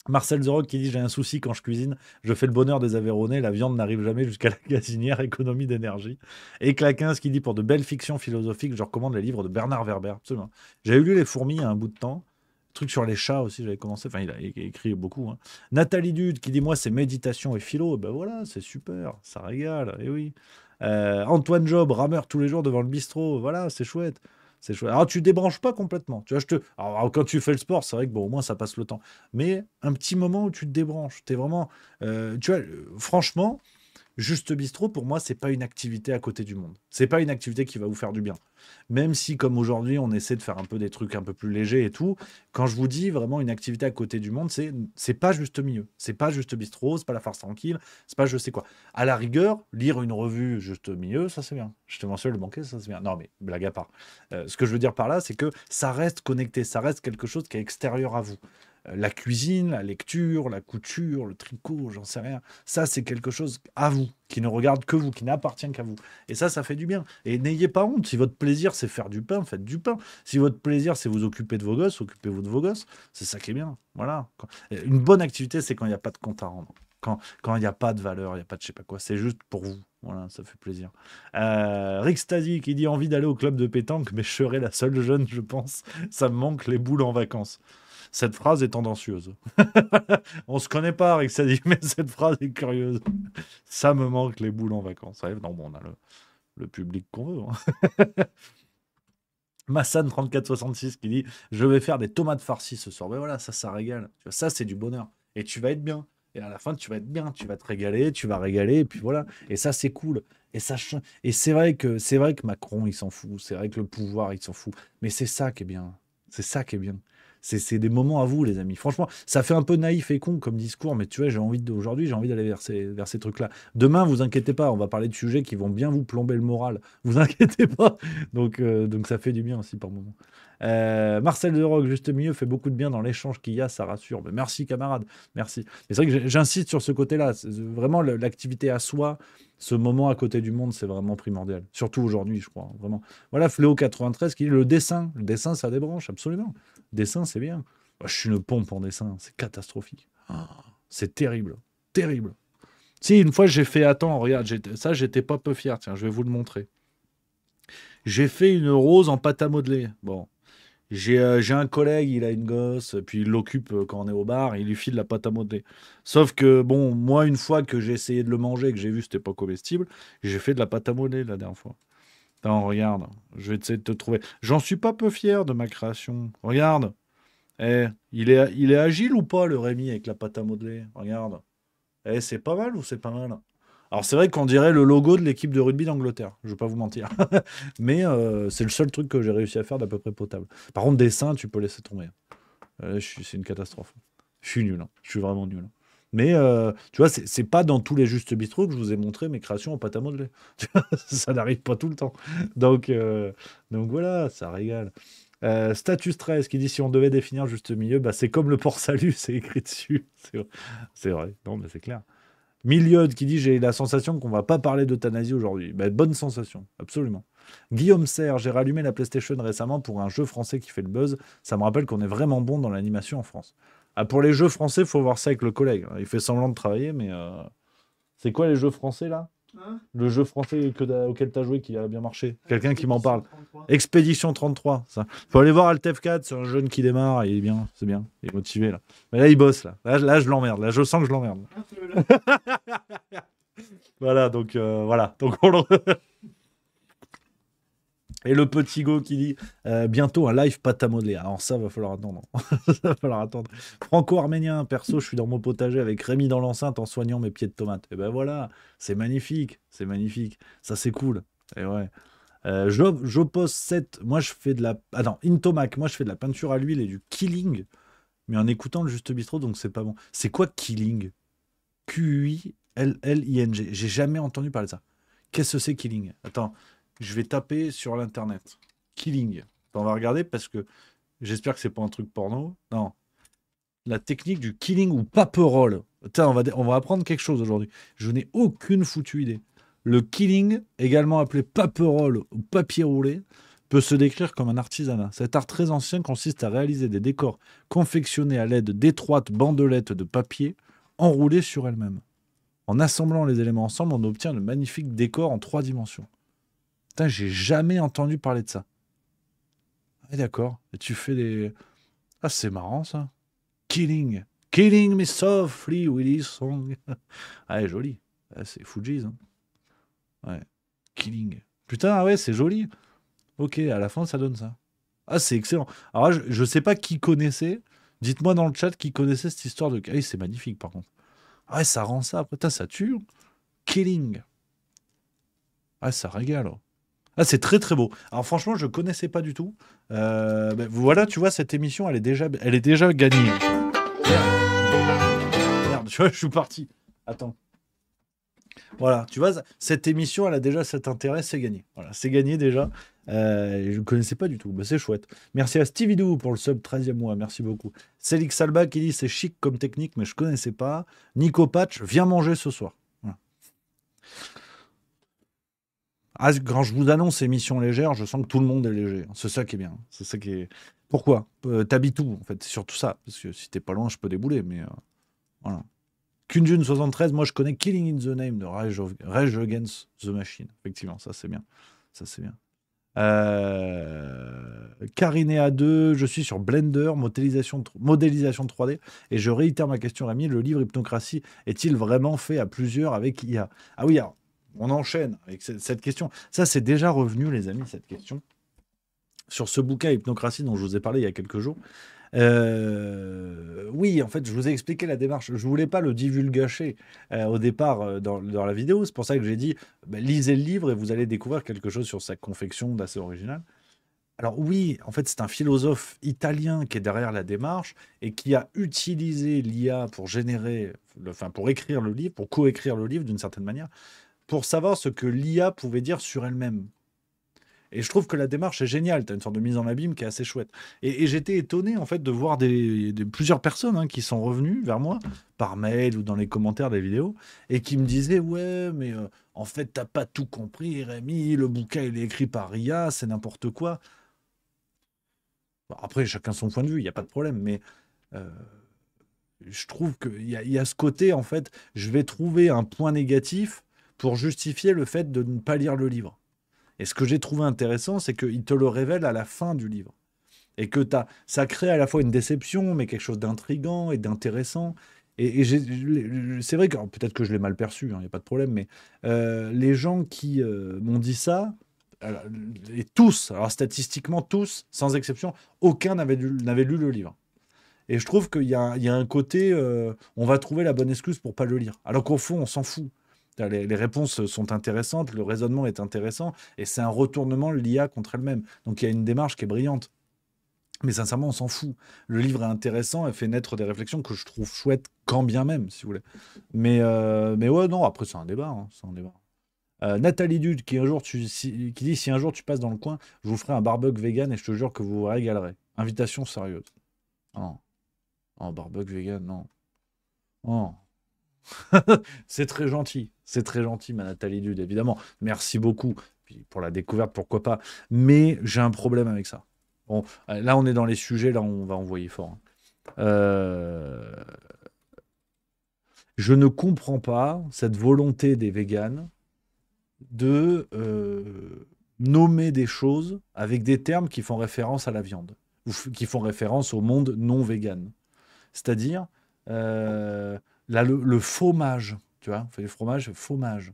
B: Marcel The Rock qui dit: j'ai un souci quand je cuisine, je fais le bonheur des Aveyronais, la viande n'arrive jamais jusqu'à la gazinière, économie d'énergie. Et Claquins qui dit: pour de belles fictions philosophiques, je recommande les livres de Bernard Werber. Absolument. J'avais lu Les Fourmis il y a un bout de temps. Truc sur les chats aussi, j'avais commencé. Enfin, il a écrit beaucoup. Hein. Nathalie Dude qui dit: moi, c'est méditation et philo. Ben voilà, c'est super, ça régale. Et oui. Antoine Job, rameur tous les jours devant le bistrot. Voilà, c'est chouette. C'est chouette. Alors, tu débranches pas complètement. Tu vois, alors, quand tu fais le sport, c'est vrai que bon, au moins, ça passe le temps. Mais un petit moment où tu te débranches. T'es vraiment. Tu vois, franchement, Juste Bistrot, pour moi, c'est pas une activité à côté du monde. C'est pas une activité qui va vous faire du bien. Même si, comme aujourd'hui, on essaie de faire un peu des trucs un peu plus légers et tout, quand je vous dis vraiment une activité à côté du monde, c'est pas Juste Milieu. C'est pas Juste Bistrot, c'est pas La Farce Tranquille, c'est pas je sais quoi. À la rigueur, lire une revue Juste Milieu, ça c'est bien. Je te mentionne le banquet, ça c'est bien. Non, mais blague à part. Ce que je veux dire par là, c'est que ça reste connecté, ça reste quelque chose qui est extérieur à vous. La cuisine, la lecture, la couture, le tricot, j'en sais rien. Ça, c'est quelque chose à vous, qui ne regarde que vous, qui n'appartient qu'à vous. Et ça fait du bien. Et n'ayez pas honte. Si votre plaisir, c'est faire du pain, faites du pain. Si votre plaisir, c'est vous occuper de vos gosses, occupez-vous de vos gosses. C'est ça qui est bien. Voilà. Une bonne activité, c'est quand il n'y a pas de compte à rendre. Quand il n'y a pas de valeur, il n'y a pas de je sais pas quoi. C'est juste pour vous. Voilà, ça fait plaisir. Rick Stasi qui dit: envie d'aller au club de pétanque, mais je serai la seule jeune, je pense. Ça me manque les boules en vacances. Cette phrase est tendancieuse. On se connaît pas, Rick Stasi, mais cette phrase est curieuse. Ça me manque les boules en vacances. Ouais, non, bon, on a le public qu'on veut. Hein. Massan3466 qui dit: je vais faire des tomates farcies ce soir. Mais voilà, ça régale. Tu vois, ça, c'est du bonheur. Et tu vas être bien. Et à la fin, tu vas être bien. Tu vas te régaler, tu vas régaler. Et puis voilà. Et ça, c'est cool. Et c'est vrai que Macron, il s'en fout. C'est vrai que le pouvoir, il s'en fout. Mais c'est ça qui est bien. C'est ça qui est bien. C'est des moments à vous, les amis. Franchement, ça fait un peu naïf et con comme discours, mais tu vois, aujourd'hui, j'ai envie d'aller vers ces trucs-là. Demain, vous inquiétez pas, on va parler de sujets qui vont bien vous plomber le moral. Vous inquiétez pas. Donc ça fait du bien aussi par moment. Marcel De Rock, Juste Milieu, fait beaucoup de bien dans l'échange qu'il y a, ça rassure. Mais merci, camarade. Merci. Mais c'est vrai que j'insiste sur ce côté-là. Vraiment, l'activité à soi, ce moment à côté du monde, c'est vraiment primordial. Surtout aujourd'hui, je crois. Vraiment. Voilà, Fléau93 qui dit: le dessin. Le dessin, ça débranche, absolument. Dessin, c'est bien. Je suis une pompe en dessin, c'est catastrophique. C'est terrible, terrible. Si, une fois, j'ai fait... Attends, regarde, j'étais pas peu fier. Tiens, je vais vous le montrer. J'ai fait une rose en pâte à modeler. Bon. J'ai un collègue, il a une gosse, puis il l'occupe quand on est au bar, il lui file la pâte à modeler. Sauf que, bon, moi, une fois que j'ai essayé de le manger et que j'ai vu que c'était pas comestible, j'ai fait de la pâte à modeler la dernière fois. Attends, regarde, je vais essayer de te trouver. J'en suis pas peu fier de ma création. Regarde. Il est agile ou pas, le Rémi, avec la pâte à modeler? Regarde. C'est pas mal ou c'est pas mal? Alors, c'est vrai qu'on dirait le logo de l'équipe de rugby d'Angleterre. Je vais pas vous mentir. Mais c'est le seul truc que j'ai réussi à faire d'à peu près potable. Par contre, dessin, tu peux laisser tomber. C'est une catastrophe. Je suis nul. Hein. Je suis vraiment nul. Mais tu vois, c'est pas dans tous les Justes Bistrot que je vous ai montré mes créations en pâte à modeler. Tu vois, ça n'arrive pas tout le temps. Donc voilà, ça régale. Status 13 qui dit si on devait définir juste milieu, bah, c'est comme le port salut, c'est écrit dessus. C'est vrai, non, mais c'est clair. Miliode qui dit j'ai la sensation qu'on va pas parler d'euthanasie aujourd'hui. Bah, bonne sensation, absolument. Guillaume Serre, j'ai rallumé la PlayStation récemment pour un jeu français qui fait le buzz. Ça me rappelle qu'on est vraiment bon dans l'animation en France. Ah, pour les jeux français, faut voir ça avec le collègue. Il fait semblant de travailler, mais c'est quoi les jeux français là?
C: Hein?
B: Le jeu français auquel tu as joué qui a bien marché? Quelqu'un qui m'en parle.
C: 33.
B: Expédition 33. Ça. Faut aller voir Altef 4, c'est un jeune qui démarre, il est bien, c'est bien, il est motivé là. Mais là, il bosse là. Là, je l'emmerde. Là, je sens que je l'emmerde.
C: Un peu, là.
B: Voilà, donc voilà. Donc on le... Et le petit go qui dit bientôt un live pâte à modeler. Alors ça, va falloir attendre. Ça va falloir attendre. Franco-arménien, perso, je suis dans mon potager avec Rémi dans l'enceinte en soignant mes pieds de tomates. Et ben voilà, c'est magnifique. C'est magnifique. Ça, c'est cool. Et ouais. Je pose 7. Moi, je fais de la. Ah non, Intomac. Moi, je fais de la peinture à l'huile et du killing. Mais en écoutant le Juste Bistrot, donc c'est pas bon. C'est quoi killing? Q-I-L-L-I-N-G. J'ai jamais entendu parler de ça. Qu'est-ce que c'est killing? Attends. Je vais taper sur l'internet. Killing. On va regarder parce que j'espère que c'est pas un truc porno. Non. La technique du killing ou paperole. Putain, on va apprendre quelque chose aujourd'hui. Je n'ai aucune foutue idée. Le killing, également appelé paperole ou papier roulé, peut se décrire comme un artisanat. Cet art très ancien consiste à réaliser des décors confectionnés à l'aide d'étroites bandelettes de papier enroulées sur elles-mêmes. En assemblant les éléments ensemble, on obtient de magnifiques décors en 3 dimensions. Putain, j'ai jamais entendu parler de ça. Ah, d'accord. Et tu fais des... Ah, c'est marrant, ça. Killing. Killing me softly with his song. Ah, joli. Ah, c'est Fugees. Hein. Ouais. Killing. Putain, ah ouais, c'est joli. Ok, à la fin, ça donne ça. Ah, c'est excellent. Alors là, je sais pas qui connaissait. Dites-moi dans le chat qui connaissait cette histoire de... Ah oui, c'est magnifique, par contre. Ah ouais, ça rend ça. Putain, ça tue. Killing. Ah, ça régale. Oh. Ah, c'est très très beau. Alors franchement, je connaissais pas du tout. Voilà, tu vois, cette émission, elle est déjà gagnée. Merde, tu vois, je suis parti. Attends. Voilà, tu vois, cette émission, elle a déjà cet intérêt, c'est gagné. Voilà, c'est gagné déjà. Je ne connaissais pas du tout. C'est chouette. Merci à Stevie Doo pour le sub 13e mois. Merci beaucoup. Célix Salba qui dit c'est chic comme technique, mais je connaissais pas. Nico Patch, viens manger ce soir. Voilà. Ah, quand je vous annonce émission légère, je sens que tout le monde est léger. C'est ça qui est bien. C'est ça qui est. Pourquoi t'habites où, en fait? C'est surtout ça. Parce que si t'es pas loin, je peux débouler. Mais voilà. Kunjun 73, moi je connais Killing in the Name de Rage Against the Machine. Effectivement, ça c'est bien. Ça c'est bien. Carinéa 2, je suis sur Blender, modélisation 3D. Et je réitère ma question, Rémi. Le livre Hypnocratie est-il vraiment fait à plusieurs avec IA? Ah oui, alors. On enchaîne avec cette question. Ça, c'est déjà revenu, les amis, cette question. Sur ce bouquin Hypnocratie dont je vous ai parlé il y a quelques jours. Oui, en fait, je vous ai expliqué la démarche. Je ne voulais pas le divulgacher au départ dans la vidéo. C'est pour ça que j'ai dit, lisez le livre et vous allez découvrir quelque chose sur sa confection d'assez original. Alors oui, en fait, c'est un philosophe italien qui est derrière la démarche et qui a utilisé l'IA pour pour écrire le livre, pour coécrire le livre d'une certaine manière, pour savoir ce que l'IA pouvait dire sur elle-même. Et je trouve que la démarche est géniale. Tu as une sorte de mise en abîme qui est assez chouette. Et j'étais étonné, en fait, de voir plusieurs personnes qui sont revenues vers moi, par mail ou dans les commentaires des vidéos, et qui me disaient « Ouais, mais en fait, t'as pas tout compris, Rémi. Le bouquin, il est écrit par IA, c'est n'importe quoi. » Bon, après, chacun son point de vue, il n'y a pas de problème. Mais je trouve qu'il y a ce côté, en fait, je vais trouver un point négatif pour justifier le fait de ne pas lire le livre. Et ce que j'ai trouvé intéressant, c'est qu'il te le révèle à la fin du livre. Et que ça crée à la fois une déception, mais quelque chose d'intriguant et d'intéressant. Et c'est vrai que peut-être que je l'ai mal perçu, il n'y a pas de problème, mais les gens qui m'ont dit ça, et tous, alors statistiquement tous, sans exception, aucun n'avait lu le livre. Et je trouve qu'il y a un côté, on va trouver la bonne excuse pour ne pas le lire. Alors qu'au fond, on s'en fout. Les réponses sont intéressantes, le raisonnement est intéressant, et c'est un retournement de l'IA contre elle-même. Donc il y a une démarche qui est brillante. Mais sincèrement, on s'en fout. Le livre est intéressant et fait naître des réflexions que je trouve chouettes quand bien même, si vous voulez. Mais ouais, non, après, c'est un débat. Hein, c'est un débat. Nathalie Dude qui dit si un jour tu passes dans le coin, je vous ferai un barbecue vegan et je te jure que vous vous régalerez. Invitation sérieuse. Non. Oh, barbecue vegan, non. Oh. C'est très gentil. C'est très gentil, ma Nathalie Dude, évidemment. Merci beaucoup. Puis pour la découverte, pourquoi pas. Mais j'ai un problème avec ça. Bon, là, on est dans les sujets, là, on va envoyer fort. Hein. Je ne comprends pas cette volonté des véganes de nommer des choses avec des termes qui font référence à la viande, ou qui font référence au monde non vegan. C'est-à-dire, là, le fromage, tu vois, on fait du fromage, fromage.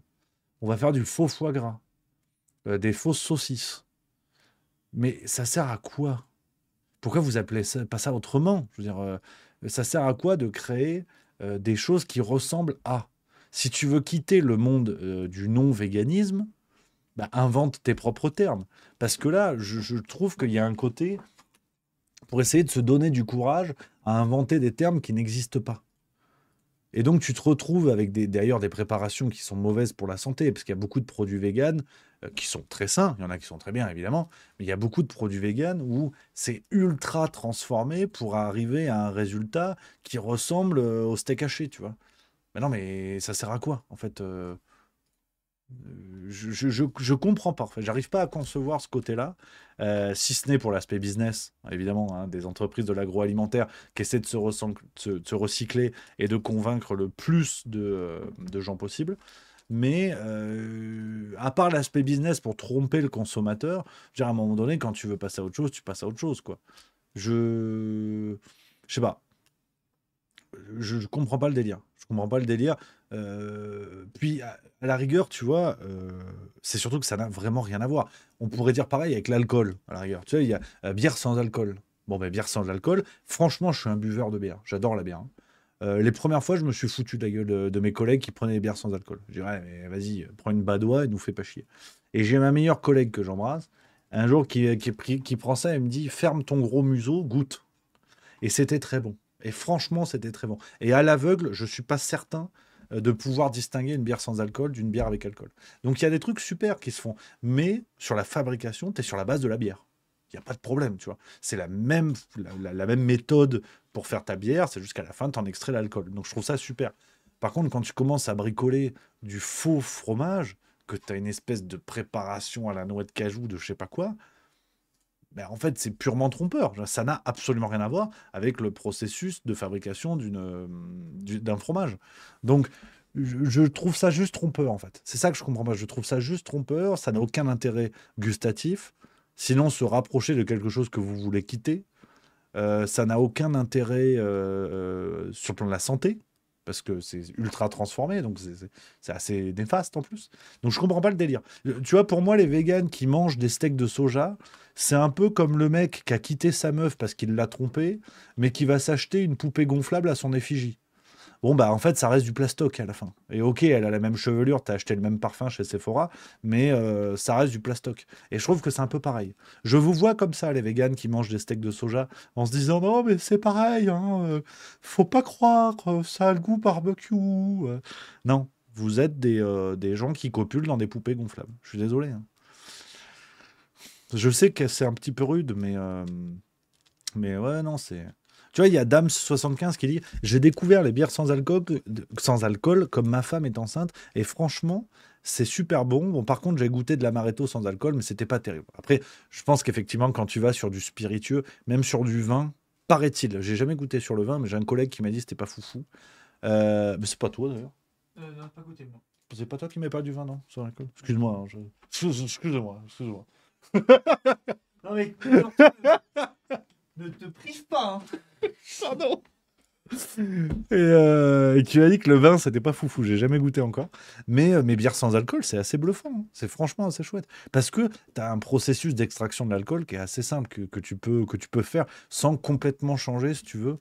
B: On va faire du faux foie gras, des fausses saucisses. Mais ça sert à quoi? Pourquoi vous appelez ça, pas ça autrement? Je veux dire, ça sert à quoi de créer des choses qui ressemblent à? Si tu veux quitter le monde du non-véganisme, bah, invente tes propres termes. Parce que là, je trouve qu'il y a un côté pour essayer de se donner du courage à inventer des termes qui n'existent pas. Et donc, tu te retrouves avec d'ailleurs des préparations qui sont mauvaises pour la santé, parce qu'il y a beaucoup de produits véganes qui sont très sains, il y en a qui sont très bien évidemment, mais il y a beaucoup de produits véganes où c'est ultra transformé pour arriver à un résultat qui ressemble au steak haché, tu vois. Mais non, mais ça sert à quoi, en fait je comprends pas. En fait. J'arrive pas à concevoir ce côté-là, si ce n'est pour l'aspect business, évidemment, hein, des entreprises de l'agroalimentaire qui essaient de se recycler et de convaincre le plus de gens possible. Mais à part l'aspect business pour tromper le consommateur, je veux dire, à un moment donné, quand tu veux passer à autre chose, tu passes à autre chose, quoi. Je sais pas. Je comprends pas le délire. Je comprends pas le délire. Puis, à la rigueur, tu vois, c'est surtout que ça n'a vraiment rien à voir. On pourrait dire pareil avec l'alcool, à la rigueur. Tu vois, il y a bière sans alcool. Bon, ben, bière sans alcool. Franchement, je suis un buveur de bière. J'adore la bière. Hein. Les premières fois, je me suis foutu de la gueule de mes collègues qui prenaient des bières sans alcool. Je dirais, mais vas-y, prends une badoie et nous fais pas chier. Et j'ai ma meilleure collègue que j'embrasse, un jour qui prend ça et me dit, ferme ton gros museau, goûte. Et c'était très bon. Et franchement, c'était très bon. Et à l'aveugle, je suis pas certain de pouvoir distinguer une bière sans alcool d'une bière avec alcool. Donc il y a des trucs super qui se font. Mais sur la fabrication, tu es sur la base de la bière. Il n'y a pas de problème, tu vois. C'est la même méthode pour faire ta bière, c'est jusqu'à la fin, tu en extrais l'alcool. Donc je trouve ça super. Par contre, quand tu commences à bricoler du faux fromage, que tu as une espèce de préparation à la noix de cajou, de je sais pas quoi, ben, en fait, c'est purement trompeur. Ça n'a absolument rien à voir avec le processus de fabrication d'un fromage. Donc, je trouve ça juste trompeur, en fait. C'est ça que je comprends pas. Je trouve ça juste trompeur. Ça n'a aucun intérêt gustatif. Sinon, se rapprocher de quelque chose que vous voulez quitter, ça n'a aucun intérêt sur le plan de la santé. Parce que c'est ultra transformé, donc c'est assez néfaste en plus. Donc je comprends pas le délire. Tu vois, pour moi, les véganes qui mangent des steaks de soja, c'est un peu comme le mec qui a quitté sa meuf parce qu'il l'a trompée, mais qui va s'acheter une poupée gonflable à son effigie. Bon, bah en fait, ça reste du plastoc à la fin. Et ok, elle a la même chevelure, t'as acheté le même parfum chez Sephora, mais ça reste du plastoc. Et je trouve que c'est un peu pareil. Je vous vois comme ça, les véganes qui mangent des steaks de soja, en se disant non, mais c'est pareil, hein, faut pas croire, ça a le goût barbecue. Non, vous êtes des gens qui copulent dans des poupées gonflables. Je suis désolé. Hein. Je sais que c'est un petit peu rude, mais ouais, non, c'est. Tu vois, il y a Dams75 qui dit j'ai découvert les bières sans alcool comme ma femme est enceinte et franchement, c'est super bon. Bon, par contre, j'ai goûté de l'amaretto sans alcool, mais c'était pas terrible. Après, je pense qu'effectivement, quand tu vas sur du spiritueux, même sur du vin, paraît-il, j'ai jamais goûté sur le vin, mais j'ai un collègue qui m'a dit que c'était pas foufou. Mais c'est pas toi d'ailleurs.
C: Non, pas goûté, moi.
B: C'est pas toi qui m'as pas du vin, non? Sans alcool. Excuse-moi. Hein, excuse-moi.
C: Non, mais ne te prive pas. Hein.
B: Pardon. Et tu as dit que le vin, c'était pas foufou. J'ai jamais goûté encore. Mais mes bières sans alcool, c'est assez bluffant. Hein. C'est franchement assez chouette. Parce que tu as un processus d'extraction de l'alcool qui est assez simple, que tu peux faire sans complètement changer, si tu veux,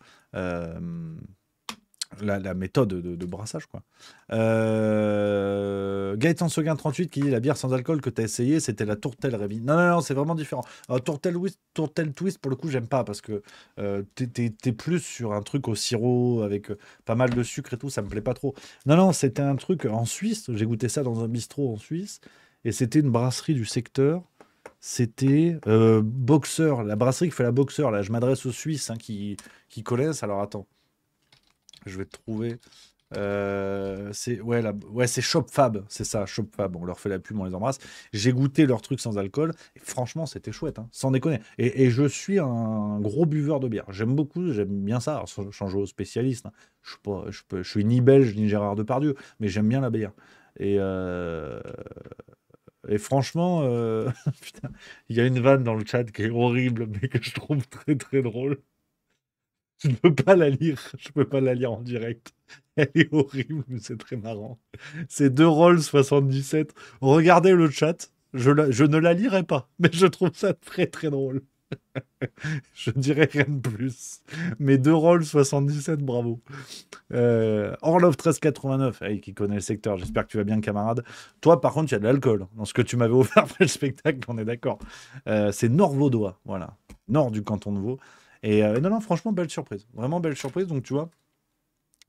B: la méthode de brassage, quoi. Gaëtan Seguin 38 qui dit la bière sans alcool que tu as essayé, c'était la Tourtel Révi. Non, non, non, c'est vraiment différent. Alors, Tourtel Twist, pour le coup, j'aime pas parce que t'es plus sur un truc au sirop avec pas mal de sucre et tout, ça me plaît pas trop. Non, non, c'était un truc en Suisse. J'ai goûté ça dans un bistrot en Suisse et c'était une brasserie du secteur. C'était Boxer, la brasserie qui fait la Boxer. Là, je m'adresse aux Suisses hein, qui connaissent. Alors attends. Je vais te trouver. C'est ouais, ouais, c'est Shop Fab, c'est ça, Shop Fab. On leur fait la pub, on les embrasse. J'ai goûté leurs trucs sans alcool et franchement, c'était chouette, hein, sans déconner. Et je suis un gros buveur de bière. J'aime beaucoup, j'aime bien ça. Alors, sans changer aux spécialistes, hein. Je suis pas, je suis ni belge ni Gérard Depardieu, mais j'aime bien la bière. Et, euh, et franchement, putain, il y a une vanne dans le chat qui est horrible, mais que je trouve très très drôle. Je ne peux pas la lire. Je peux pas la lire en direct. Elle est horrible, mais c'est très marrant. C'est 2 rolls 77. Regardez le chat. Je ne la lirai pas, mais je trouve ça très très drôle. Je dirais rien de plus. Mais 2 rolls 77, bravo. Orlov 1389, hey, qui connaît le secteur. J'espère que tu vas bien, camarade. Toi, par contre, il y a de l'alcool dans ce que tu m'avais offert après le spectacle. On est d'accord. C'est Nord-Vaudois, voilà. Nord du canton de Vaud. Et non, non, franchement, belle surprise. Vraiment belle surprise. Donc, tu vois,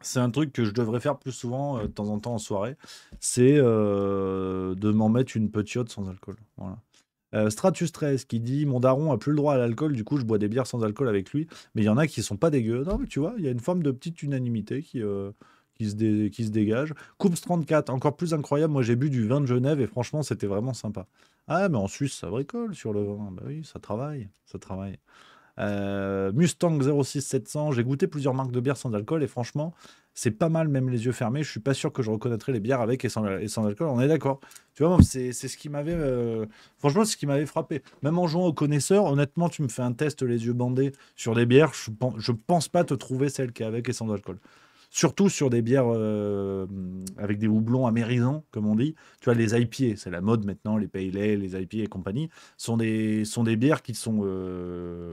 B: c'est un truc que je devrais faire plus souvent, de temps en temps en soirée. C'est de m'en mettre une petite sans alcool. Voilà. Stratus 13 qui dit mon daron a plus le droit à l'alcool, du coup je bois des bières sans alcool avec lui. Mais il y en a qui sont pas dégueux. Non, mais tu vois, il y a une forme de petite unanimité qui se dégage. Coups 34, encore plus incroyable. Moi j'ai bu du vin de Genève et franchement c'était vraiment sympa. Ah, mais en Suisse ça bricole sur le vin. Bah oui, ça travaille. Ça travaille. Mustang 06700, j'ai goûté plusieurs marques de bière sans alcool et franchement, c'est pas mal, même les yeux fermés. Je suis pas sûr que je reconnaîtrais les bières avec et sans alcool. On est d'accord. Tu vois, moi, c'est ce qui m'avait, franchement, c'est ce qui m'avait frappé. Même en jouant au connaisseur, honnêtement, tu me fais un test les yeux bandés sur des bières, je pense pas te trouver celle qui est avec et sans alcool. Surtout sur des bières avec des houblons amérisants, comme on dit. Tu vois, les IPA, c'est la mode maintenant, les pale ale, les IPA et compagnie, sont des bières qui sont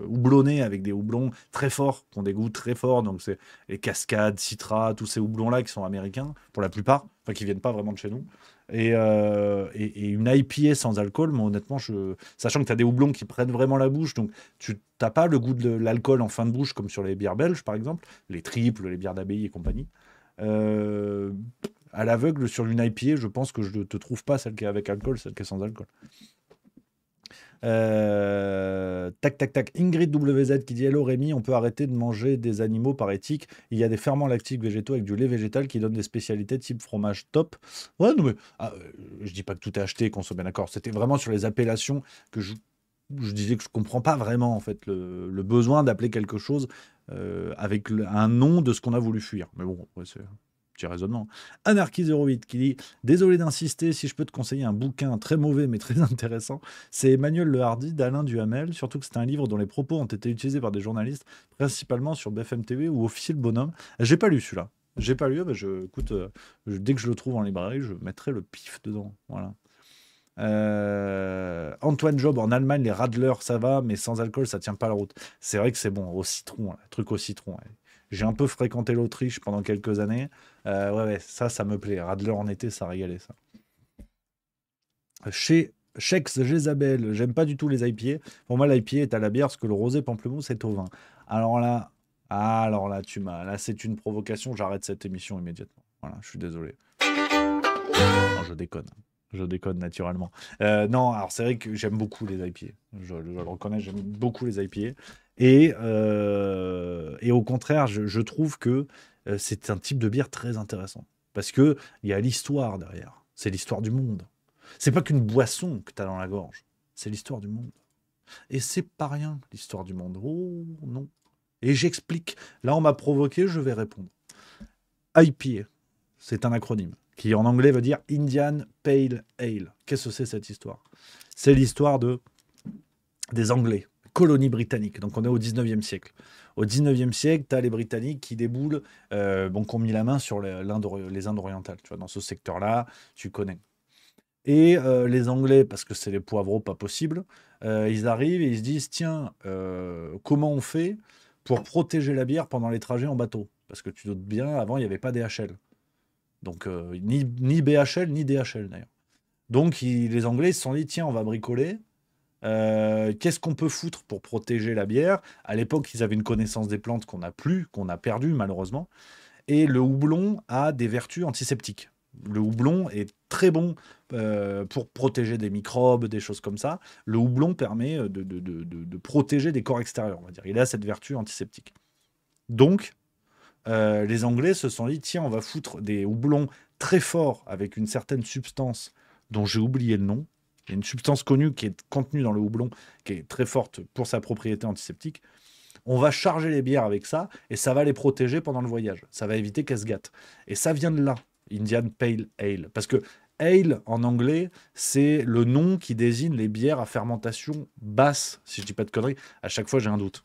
B: houblonnées avec des houblons très forts, qui ont des goûts très forts. Donc, c'est les Cascades, Citra, tous ces houblons-là qui sont américains, pour la plupart, enfin, qui viennent pas vraiment de chez nous. Et une IPA sans alcool, moi honnêtement, sachant que tu as des houblons qui prennent vraiment la bouche, donc tu n'as pas le goût de l'alcool en fin de bouche comme sur les bières belges par exemple, les triples, les bières d'abbaye et compagnie. À l'aveugle, sur une IPA, je pense que je ne te trouve pas celle qui est avec alcool, celle qui est sans alcool. Tac, tac, tac. Ingrid WZ qui dit hello Rémi, on peut arrêter de manger des animaux par éthique. Il y a des ferments lactiques végétaux avec du lait végétal qui donnent des spécialités type fromage top. Ouais, non, mais je dis pas que tout est acheté, qu'on soit bien d'accord. C'était vraiment sur les appellations que je disais que je comprends pas vraiment en fait le besoin d'appeler quelque chose avec un nom de ce qu'on a voulu fuir. Mais bon, ouais, c'est petit raisonnement. Anarchy08 qui dit désolé d'insister, si je peux te conseiller un bouquin très mauvais mais très intéressant, c'est Emmanuel Le Hardy d'Alain Duhamel, surtout que c'est un livre dont les propos ont été utilisés par des journalistes, principalement sur BFM TV ou Officiel Bonhomme. J'ai pas lu celui-là. J'ai pas lu, bah écoute, dès que je le trouve en librairie, je mettrai le pif dedans. Voilà. Antoine Job, en Allemagne, les Radler, ça va, mais sans alcool, ça tient pas la route. C'est vrai que c'est bon, au citron, là, truc au citron. Ouais. J'ai un peu fréquenté l'Autriche pendant quelques années. Ouais, ça me plaît. Radler en été, ça régalait, ça. Chez Chex Jezabel, j'aime pas du tout les IPA. Pour moi, l'IPA est à la bière, ce que le rosé pamplemousse est au vin. Alors là, là, c'est une provocation. J'arrête cette émission immédiatement. Voilà, je suis désolé. Non, je déconne. Je déconne naturellement. Non, alors c'est vrai que j'aime beaucoup les IPA. Je le reconnais, j'aime beaucoup les IPA. Et au contraire, je trouve que c'est un type de bière très intéressant. Parce qu'il y a l'histoire derrière. C'est l'histoire du monde. C'est pas qu'une boisson que tu as dans la gorge. C'est l'histoire du monde. Et c'est pas rien, l'histoire du monde. Oh non. Et j'explique. Là, on m'a provoqué, je vais répondre. IPA, c'est un acronyme qui en anglais veut dire Indian Pale Ale. Qu'est-ce que c'est cette histoire? C'est l'histoire des Anglais, colonie britannique. Donc on est au 19e siècle. Au 19e siècle, tu as les Britanniques qui déboulent, qui ont mis la main sur les Indes orientales. Tu vois, dans ce secteur-là, tu connais. Et les Anglais, parce que c'est les poivreaux pas possible, ils arrivent et ils se disent, tiens, comment on fait pour protéger la bière pendant les trajets en bateau? Parce que tu doutes bien, avant, il n'y avait pas DHL. Donc, ni BHL, ni DHL, d'ailleurs. Donc, les Anglais se sont dit, tiens, on va bricoler. Qu'est-ce qu'on peut foutre pour protéger la bière? À l'époque, ils avaient une connaissance des plantes qu'on n'a plus, qu'on a perdu, malheureusement. Et le houblon a des vertus antiseptiques. Le houblon est très bon pour protéger des microbes, des choses comme ça. Le houblon permet de protéger des corps extérieurs, on va dire. Il a cette vertu antiseptique. Donc, les Anglais se sont dit, tiens, on va foutre des houblons très forts avec une certaine substance dont j'ai oublié le nom. Il y a une substance connue qui est contenue dans le houblon, qui est très forte pour sa propriété antiseptique. On va charger les bières avec ça, et ça va les protéger pendant le voyage. Ça va éviter qu'elles se gâtent. Et ça vient de là, Indian Pale Ale. Parce que ale, en anglais, c'est le nom qui désigne les bières à fermentation basse, si je dis pas de conneries. À chaque fois, j'ai un doute.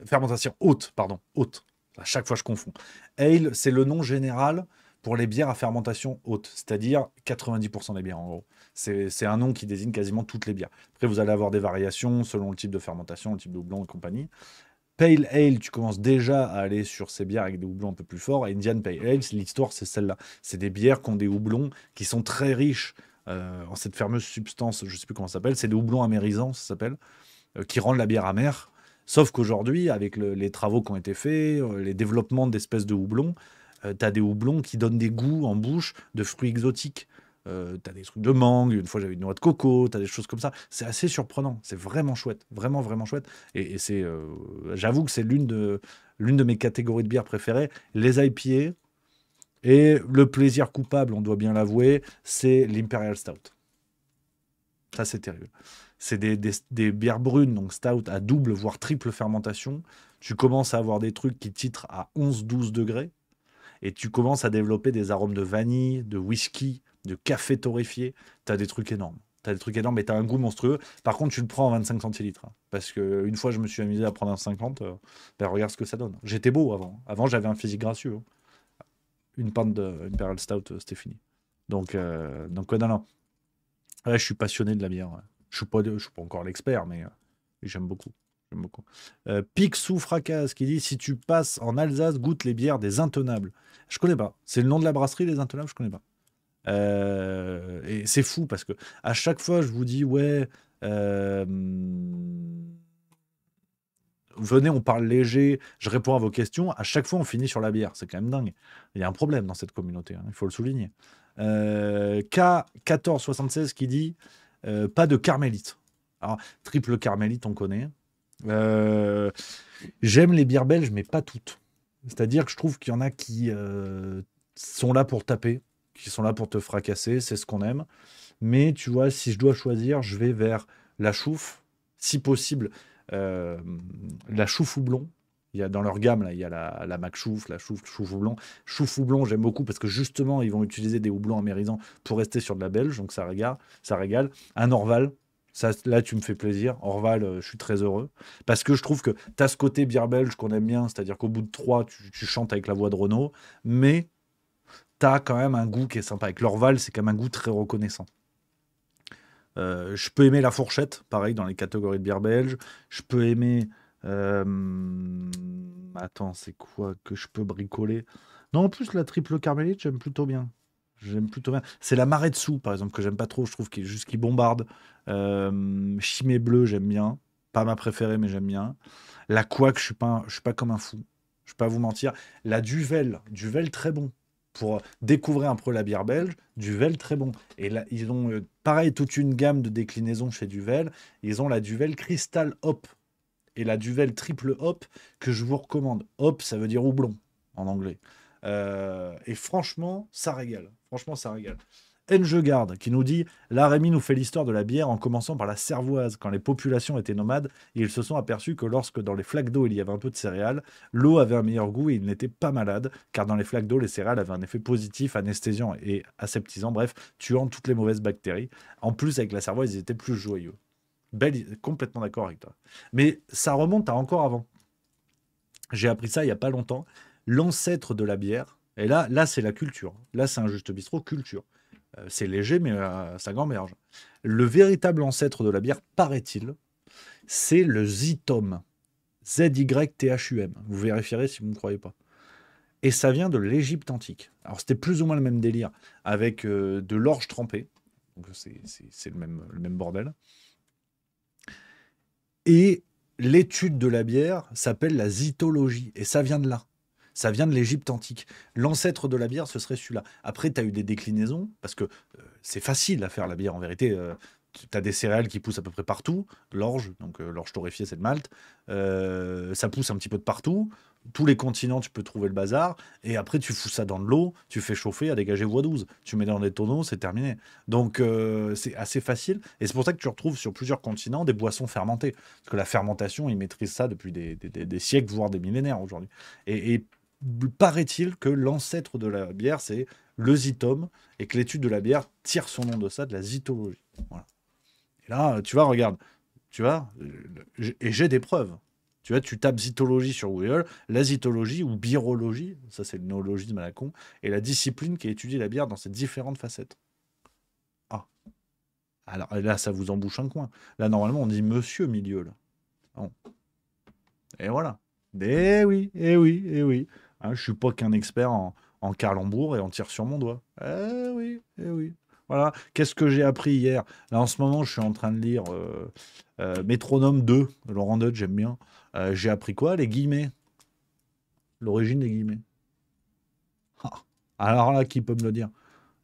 B: Fermentation haute, pardon, haute. À chaque fois, je confonds. Ale, c'est le nom général pour les bières à fermentation haute, c'est-à-dire 90% des bières, en gros. C'est un nom qui désigne quasiment toutes les bières. Après, vous allez avoir des variations selon le type de fermentation, le type de houblon et compagnie. Pale Ale, tu commences déjà à aller sur ces bières avec des houblons un peu plus forts. Indian Pale Ale, l'histoire, c'est celle-là. C'est des bières qui ont des houblons qui sont très riches en cette fameuse substance, je ne sais plus comment ça s'appelle, c'est des houblons amérisants, ça s'appelle, qui rendent la bière amère. Sauf qu'aujourd'hui, avec les travaux qui ont été faits, les développements d'espèces de houblons, tu as des houblons qui donnent des goûts en bouche de fruits exotiques. Tu as des trucs de mangue, une fois j'avais une noix de coco, tu as des choses comme ça. C'est assez surprenant, c'est vraiment chouette, vraiment, vraiment chouette. Et c'est, j'avoue que c'est l'une de mes catégories de bières préférées. Les IPA, et le plaisir coupable, on doit bien l'avouer, c'est l'Imperial Stout. Ça, c'est terrible. C'est des bières brunes, donc stout à double, voire triple fermentation. Tu commences à avoir des trucs qui titrent à 11-12 degrés. Et tu commences à développer des arômes de vanille, de whisky, de café torréfié. Tu as des trucs énormes. Tu as des trucs énormes, mais tu as un goût monstrueux. Par contre, tu le prends en 25 centilitres. Hein, parce qu'une fois, je me suis amusé à prendre un 50. Ben, regarde ce que ça donne. J'étais beau avant. Avant, j'avais un physique gracieux. Hein. Une pinte d'Imperial Stout, c'était fini. Donc ouais, non. Ouais, je suis passionné de la bière. Ouais. Je ne suis pas encore l'expert, mais j'aime beaucoup. J'aime beaucoup. Picsou Fracasse qui dit, si tu passes en Alsace, goûte les bières des Intenables. Je connais pas. C'est le nom de la brasserie, les Intenables, je connais pas. Et c'est fou parce que à chaque fois, je vous dis, ouais, venez, on parle léger, je réponds à vos questions. À chaque fois, on finit sur la bière. C'est quand même dingue. Il y a un problème dans cette communauté, hein, il faut le souligner. K1476 qui dit, pas de carmélite. Alors, triple carmélite, on connaît. J'aime les bières belges, mais pas toutes. C'est-à-dire que je trouve qu'il y en a qui sont là pour taper, qui sont là pour te fracasser, c'est ce qu'on aime. Mais tu vois, si je dois choisir, je vais vers la chouffe, si possible, la chouffe houblon. Il y a dans leur gamme, là, il y a la Mac Chouffe, la chouffe houblon. Chouffe houblon, j'aime beaucoup parce que justement, ils vont utiliser des houblons amérisants pour rester sur de la belge, donc ça régale. Un Orval, ça, là, tu me fais plaisir. Orval, je suis très heureux. Parce que je trouve que tu as ce côté bière belge qu'on aime bien, c'est-à-dire qu'au bout de 3, tu chantes avec la voix de Renaud, mais tu as quand même un goût qui est sympa. Avec l'Orval, c'est quand même un goût très reconnaissant. Je peux aimer la fourchette, pareil, dans les catégories de bière belge. Je peux aimer... Attends, c'est quoi que je peux bricoler? Non, en plus, la triple carmélite, j'aime plutôt bien. C'est la marée dessous, par exemple, que j'aime pas trop. Je trouve qu'il juste qu'il bombarde. Chimée bleue, j'aime bien. Pas ma préférée, mais j'aime bien. La couac, je suis pas comme un fou. Je vais pas vous mentir. La Duvel très bon. Pour découvrir un peu la bière belge, Duvel très bon. Et là, ils ont, pareil, toute une gamme de déclinaisons chez Duvel. Ils ont la Duvel Crystal Hop et la Duvel Triple Hop que je vous recommande. Hop, ça veut dire houblon en anglais. Et franchement, ça régale. Engegarde qui nous dit, là Rémi nous fait l'histoire de la bière en commençant par la cervoise. Quand les populations étaient nomades, ils se sont aperçus que lorsque dans les flaques d'eau il y avait un peu de céréales, l'eau avait un meilleur goût et ils n'étaient pas malades, car dans les flaques d'eau, les céréales avaient un effet positif, anesthésiant et aseptisant, bref, tuant toutes les mauvaises bactéries. En plus, avec la cervoise, ils étaient plus joyeux. Complètement d'accord avec toi. Mais ça remonte à encore avant. J'ai appris ça il n'y a pas longtemps. L'ancêtre de la bière, et là c'est la culture. Là, c'est un juste bistrot culture. C'est léger, mais ça gamberge. Le véritable ancêtre de la bière, paraît-il, c'est le Zytom. ZYTHUM. Vous vérifierez si vous ne me croyez pas. Et ça vient de l'Égypte antique. Alors, c'était plus ou moins le même délire, avec de l'orge trempée. Donc, c'est le même bordel. Et l'étude de la bière s'appelle la zytologie. Et ça vient de là. Ça vient de l'Égypte antique. L'ancêtre de la bière, ce serait celui-là. Après, tu as eu des déclinaisons, parce que c'est facile à faire la bière, en vérité. Tu as des céréales qui poussent à peu près partout. L'orge, donc l'orge torréfiée, c'est le malt. Ça pousse un petit peu de partout. Tous les continents, tu peux trouver le bazar. Et après, tu fous ça dans de l'eau, tu fais chauffer à dégager x12. Tu mets dans des tonneaux, c'est terminé. Donc, c'est assez facile. Et c'est pour ça que tu retrouves sur plusieurs continents des boissons fermentées. Parce que la fermentation, ils maîtrisent ça depuis des siècles, voire des millénaires aujourd'hui. Et paraît-il que l'ancêtre de la bière, c'est le zytome, et que l'étude de la bière tire son nom de ça, de la zytologie. Voilà. Et là, tu vois, regarde, tu vois, et j'ai des preuves. Tu vois, tu tapes zytologie sur Google, la zytologie ou birologie, ça c'est le néologisme à la con, et la discipline qui étudie la bière dans ses différentes facettes. Ah. Alors là, ça vous embouche un coin. Là, normalement, on dit monsieur milieu, là. Bon. Et voilà. Eh oui, eh oui, eh oui. Hein, je suis pas qu'un expert en calembour et en tire sur mon doigt. Eh oui, eh oui. Voilà. Qu'est-ce que j'ai appris hier? Là, en ce moment, je suis en train de lire Métronome 2, Laurent Deutsch, j'aime bien. J'ai appris quoi? Les guillemets. L'origine des guillemets. Ah. Alors là, qui peut me le dire?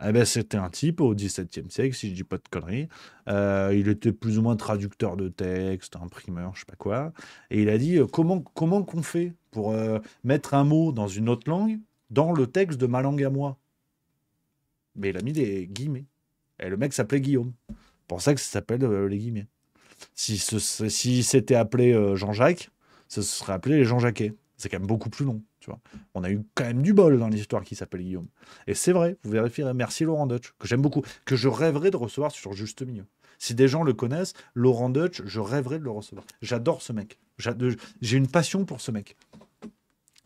B: Eh ben, c'était un type au XVIIe siècle, si je dis pas de conneries. Il était plus ou moins traducteur de texte, imprimeur, je sais pas quoi. Et il a dit comment qu'on fait pour mettre un mot dans une autre langue dans le texte de ma langue à moi? Mais il a mis des guillemets. Et le mec s'appelait Guillaume. Pour ça que ça s'appelle les guillemets. Si c'était appelé Jean-Jacques, ça se serait appelé les Jean-Jacquais. C'est quand même beaucoup plus long, tu vois. On a eu quand même du bol dans l'histoire qui s'appelle Guillaume. Et c'est vrai, vous vérifierez. Merci Laurent Deutsch, que j'aime beaucoup, que je rêverais de recevoir sur Juste Milieu. Si des gens le connaissent, Laurent Deutsch, je rêverais de le recevoir. J'adore ce mec. J'ai une passion pour ce mec.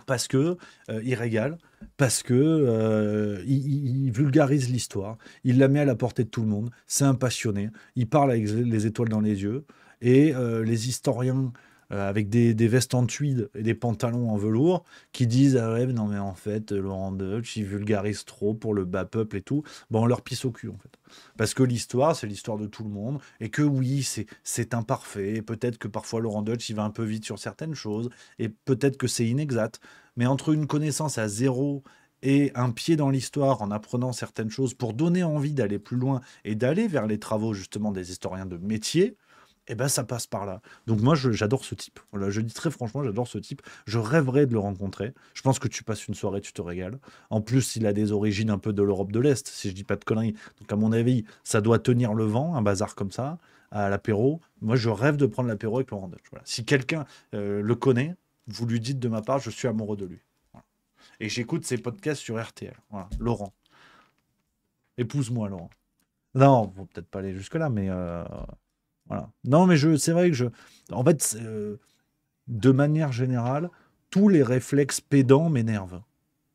B: Parce que il régale, parce que il vulgarise l'histoire, il la met à la portée de tout le monde, c'est un passionné, il parle avec les étoiles dans les yeux, et les historiens avec des vestes en tweed et des pantalons en velours qui disent ah ouais non mais en fait Laurent Deutsch il vulgarise trop pour le bas peuple et tout, bon on leur pisse au cul en fait, parce que l'histoire c'est l'histoire de tout le monde, et que oui c'est imparfait, et peut-être que parfois Laurent Deutsch il va un peu vite sur certaines choses, et peut-être que c'est inexact, mais entre une connaissance à zéro et un pied dans l'histoire en apprenant certaines choses pour donner envie d'aller plus loin et d'aller vers les travaux justement des historiens de métier, eh ben ça passe par là. Donc moi j'adore ce type. Voilà, je dis très franchement, j'adore ce type. Je rêverais de le rencontrer. Je pense que tu passes une soirée, tu te régales. En plus, il a des origines un peu de l'Europe de l'Est, si je dis pas de conneries. Donc à mon avis, ça doit tenir le vent, un bazar comme ça, à l'apéro. Moi, je rêve de prendre l'apéro avec Laurent Deutsch. Voilà. Si quelqu'un le connaît, vous lui dites de ma part, je suis amoureux de lui. Voilà. Et j'écoute ses podcasts sur RTL. Voilà. Laurent. Épouse-moi, Laurent. Non, faut peut-être pas aller jusque-là, mais voilà. Non, mais c'est vrai que en fait, de manière générale, tous les réflexes pédants m'énervent.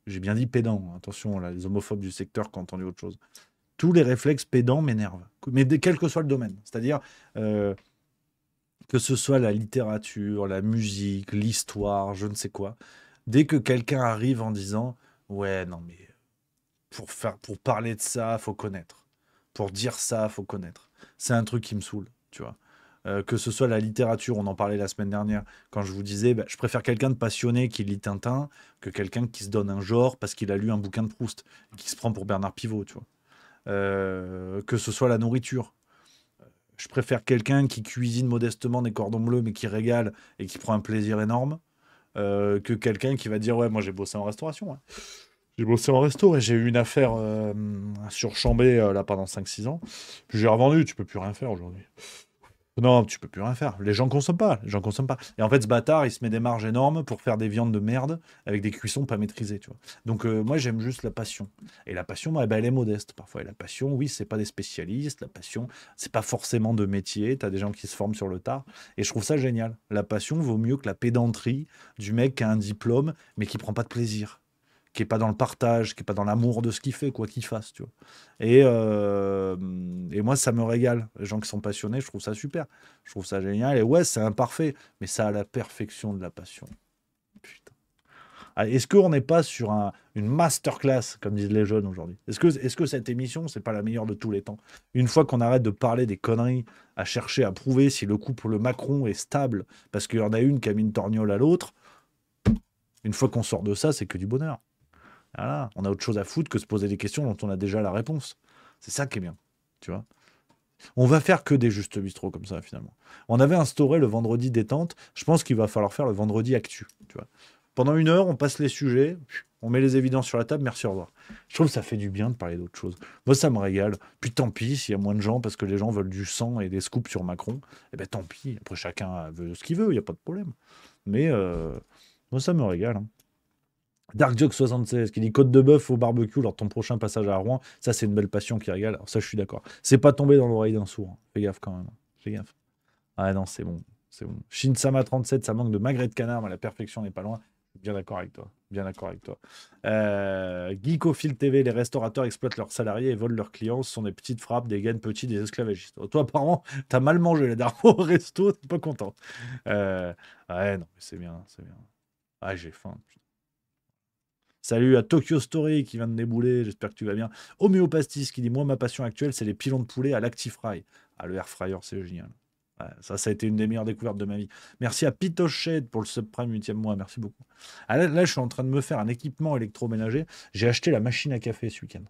B: J'ai bien dit pédant. Attention, là, les homophobes du secteur qui ont entendu autre chose. Tous les réflexes pédants m'énervent. Mais quel que soit le domaine. C'est-à-dire que ce soit la littérature, la musique, l'histoire, je ne sais quoi. Dès que quelqu'un arrive en disant ouais, non, mais pour parler de ça, faut connaître. Pour dire ça, faut connaître. C'est un truc qui me saoule, tu vois. Que ce soit la littérature, on en parlait la semaine dernière, quand je vous disais, bah, je préfère quelqu'un de passionné qui lit Tintin que quelqu'un qui se donne un genre parce qu'il a lu un bouquin de Proust, qui se prend pour Bernard Pivot, tu vois. Que ce soit la nourriture. Je préfère quelqu'un qui cuisine modestement des cordons bleus, mais qui régale et qui prend un plaisir énorme, que quelqu'un qui va dire, ouais, moi j'ai bossé en restauration, hein. J'ai bossé en resto et j'ai eu une affaire sur Chambé là, pendant 5-6 ans. J'ai revendu, tu peux plus rien faire aujourd'hui. Non, tu peux plus rien faire. Les gens consomment pas. Les gens consomment pas. Et en fait, ce bâtard, il se met des marges énormes pour faire des viandes de merde avec des cuissons pas maîtrisées, tu vois. Donc moi, j'aime juste la passion. Et la passion, bah, elle est modeste parfois. Et la passion, oui, c'est pas des spécialistes. La passion, c'est pas forcément de métier. T'as des gens qui se forment sur le tard. Et je trouve ça génial. La passion vaut mieux que la pédanterie du mec qui a un diplôme mais qui prend pas de plaisir, qui est pas dans le partage, qui est pas dans l'amour de ce qu'il fait, quoi qu'il fasse, tu vois. Et moi, ça me régale. Les gens qui sont passionnés, je trouve ça super. Je trouve ça génial. Et ouais, c'est imparfait, mais ça a la perfection de la passion. Putain. Ah, est-ce qu'on n'est pas sur une masterclass, comme disent les jeunes aujourd'hui? Est-ce que cette émission, c'est pas la meilleure de tous les temps? Une fois qu'on arrête de parler des conneries, à chercher à prouver si le couple Macron est stable, parce qu'il y en a une qui a mis une torgnole à l'autre, une fois qu'on sort de ça, c'est que du bonheur. Voilà. On a autre chose à foutre que se poser des questions dont on a déjà la réponse. C'est ça qui est bien, tu vois. On va faire que des justes bistrots comme ça, finalement. On avait instauré le vendredi détente. Je pense qu'il va falloir faire le vendredi actu, tu vois. Pendant 1 heure, on passe les sujets, on met les évidences sur la table, merci, au revoir. Je trouve que ça fait du bien de parler d'autres choses. Moi, ça me régale. Puis tant pis s'il y a moins de gens parce que les gens veulent du sang et des scoops sur Macron. Eh ben tant pis. Après, chacun veut ce qu'il veut, il n'y a pas de problème. Mais moi, ça me régale. Hein. DarkJoke76 qui dit côte de bœuf au barbecue lors de ton prochain passage à Rouen. Ça, c'est une belle passion qui régale. Alors ça, je suis d'accord. C'est pas tombé dans l'oreille d'un sourd. Hein. Fais gaffe quand même. Fais gaffe. Ah non, c'est bon. C'est bon. Shinsama37, ça manque de magret de canard, mais la perfection n'est pas loin. Bien d'accord avec toi. Bien d'accord avec toi. Geekophile TV, les restaurateurs exploitent leurs salariés et volent leurs clients. Ce sont des petites frappes, des gains petits, des esclavagistes. Toi, apparemment, t'as mal mangé la dernière fois au resto, t'es pas content. Ouais, non, mais c'est bien, c'est bien. Ah, j'ai faim. Putain. Salut à Tokyo Story qui vient de débouler, j'espère que tu vas bien. Homéopastis qui dit moi, ma passion actuelle, c'est les pilons de poulet à l'Actifry. Ah, le air fryer, c'est génial. Ouais, ça a été une des meilleures découvertes de ma vie. Merci à Pitoched pour le subprime 8e mois. Merci beaucoup. Ah, là, je suis en train de me faire un équipement électroménager. J'ai acheté la machine à café ce week-end.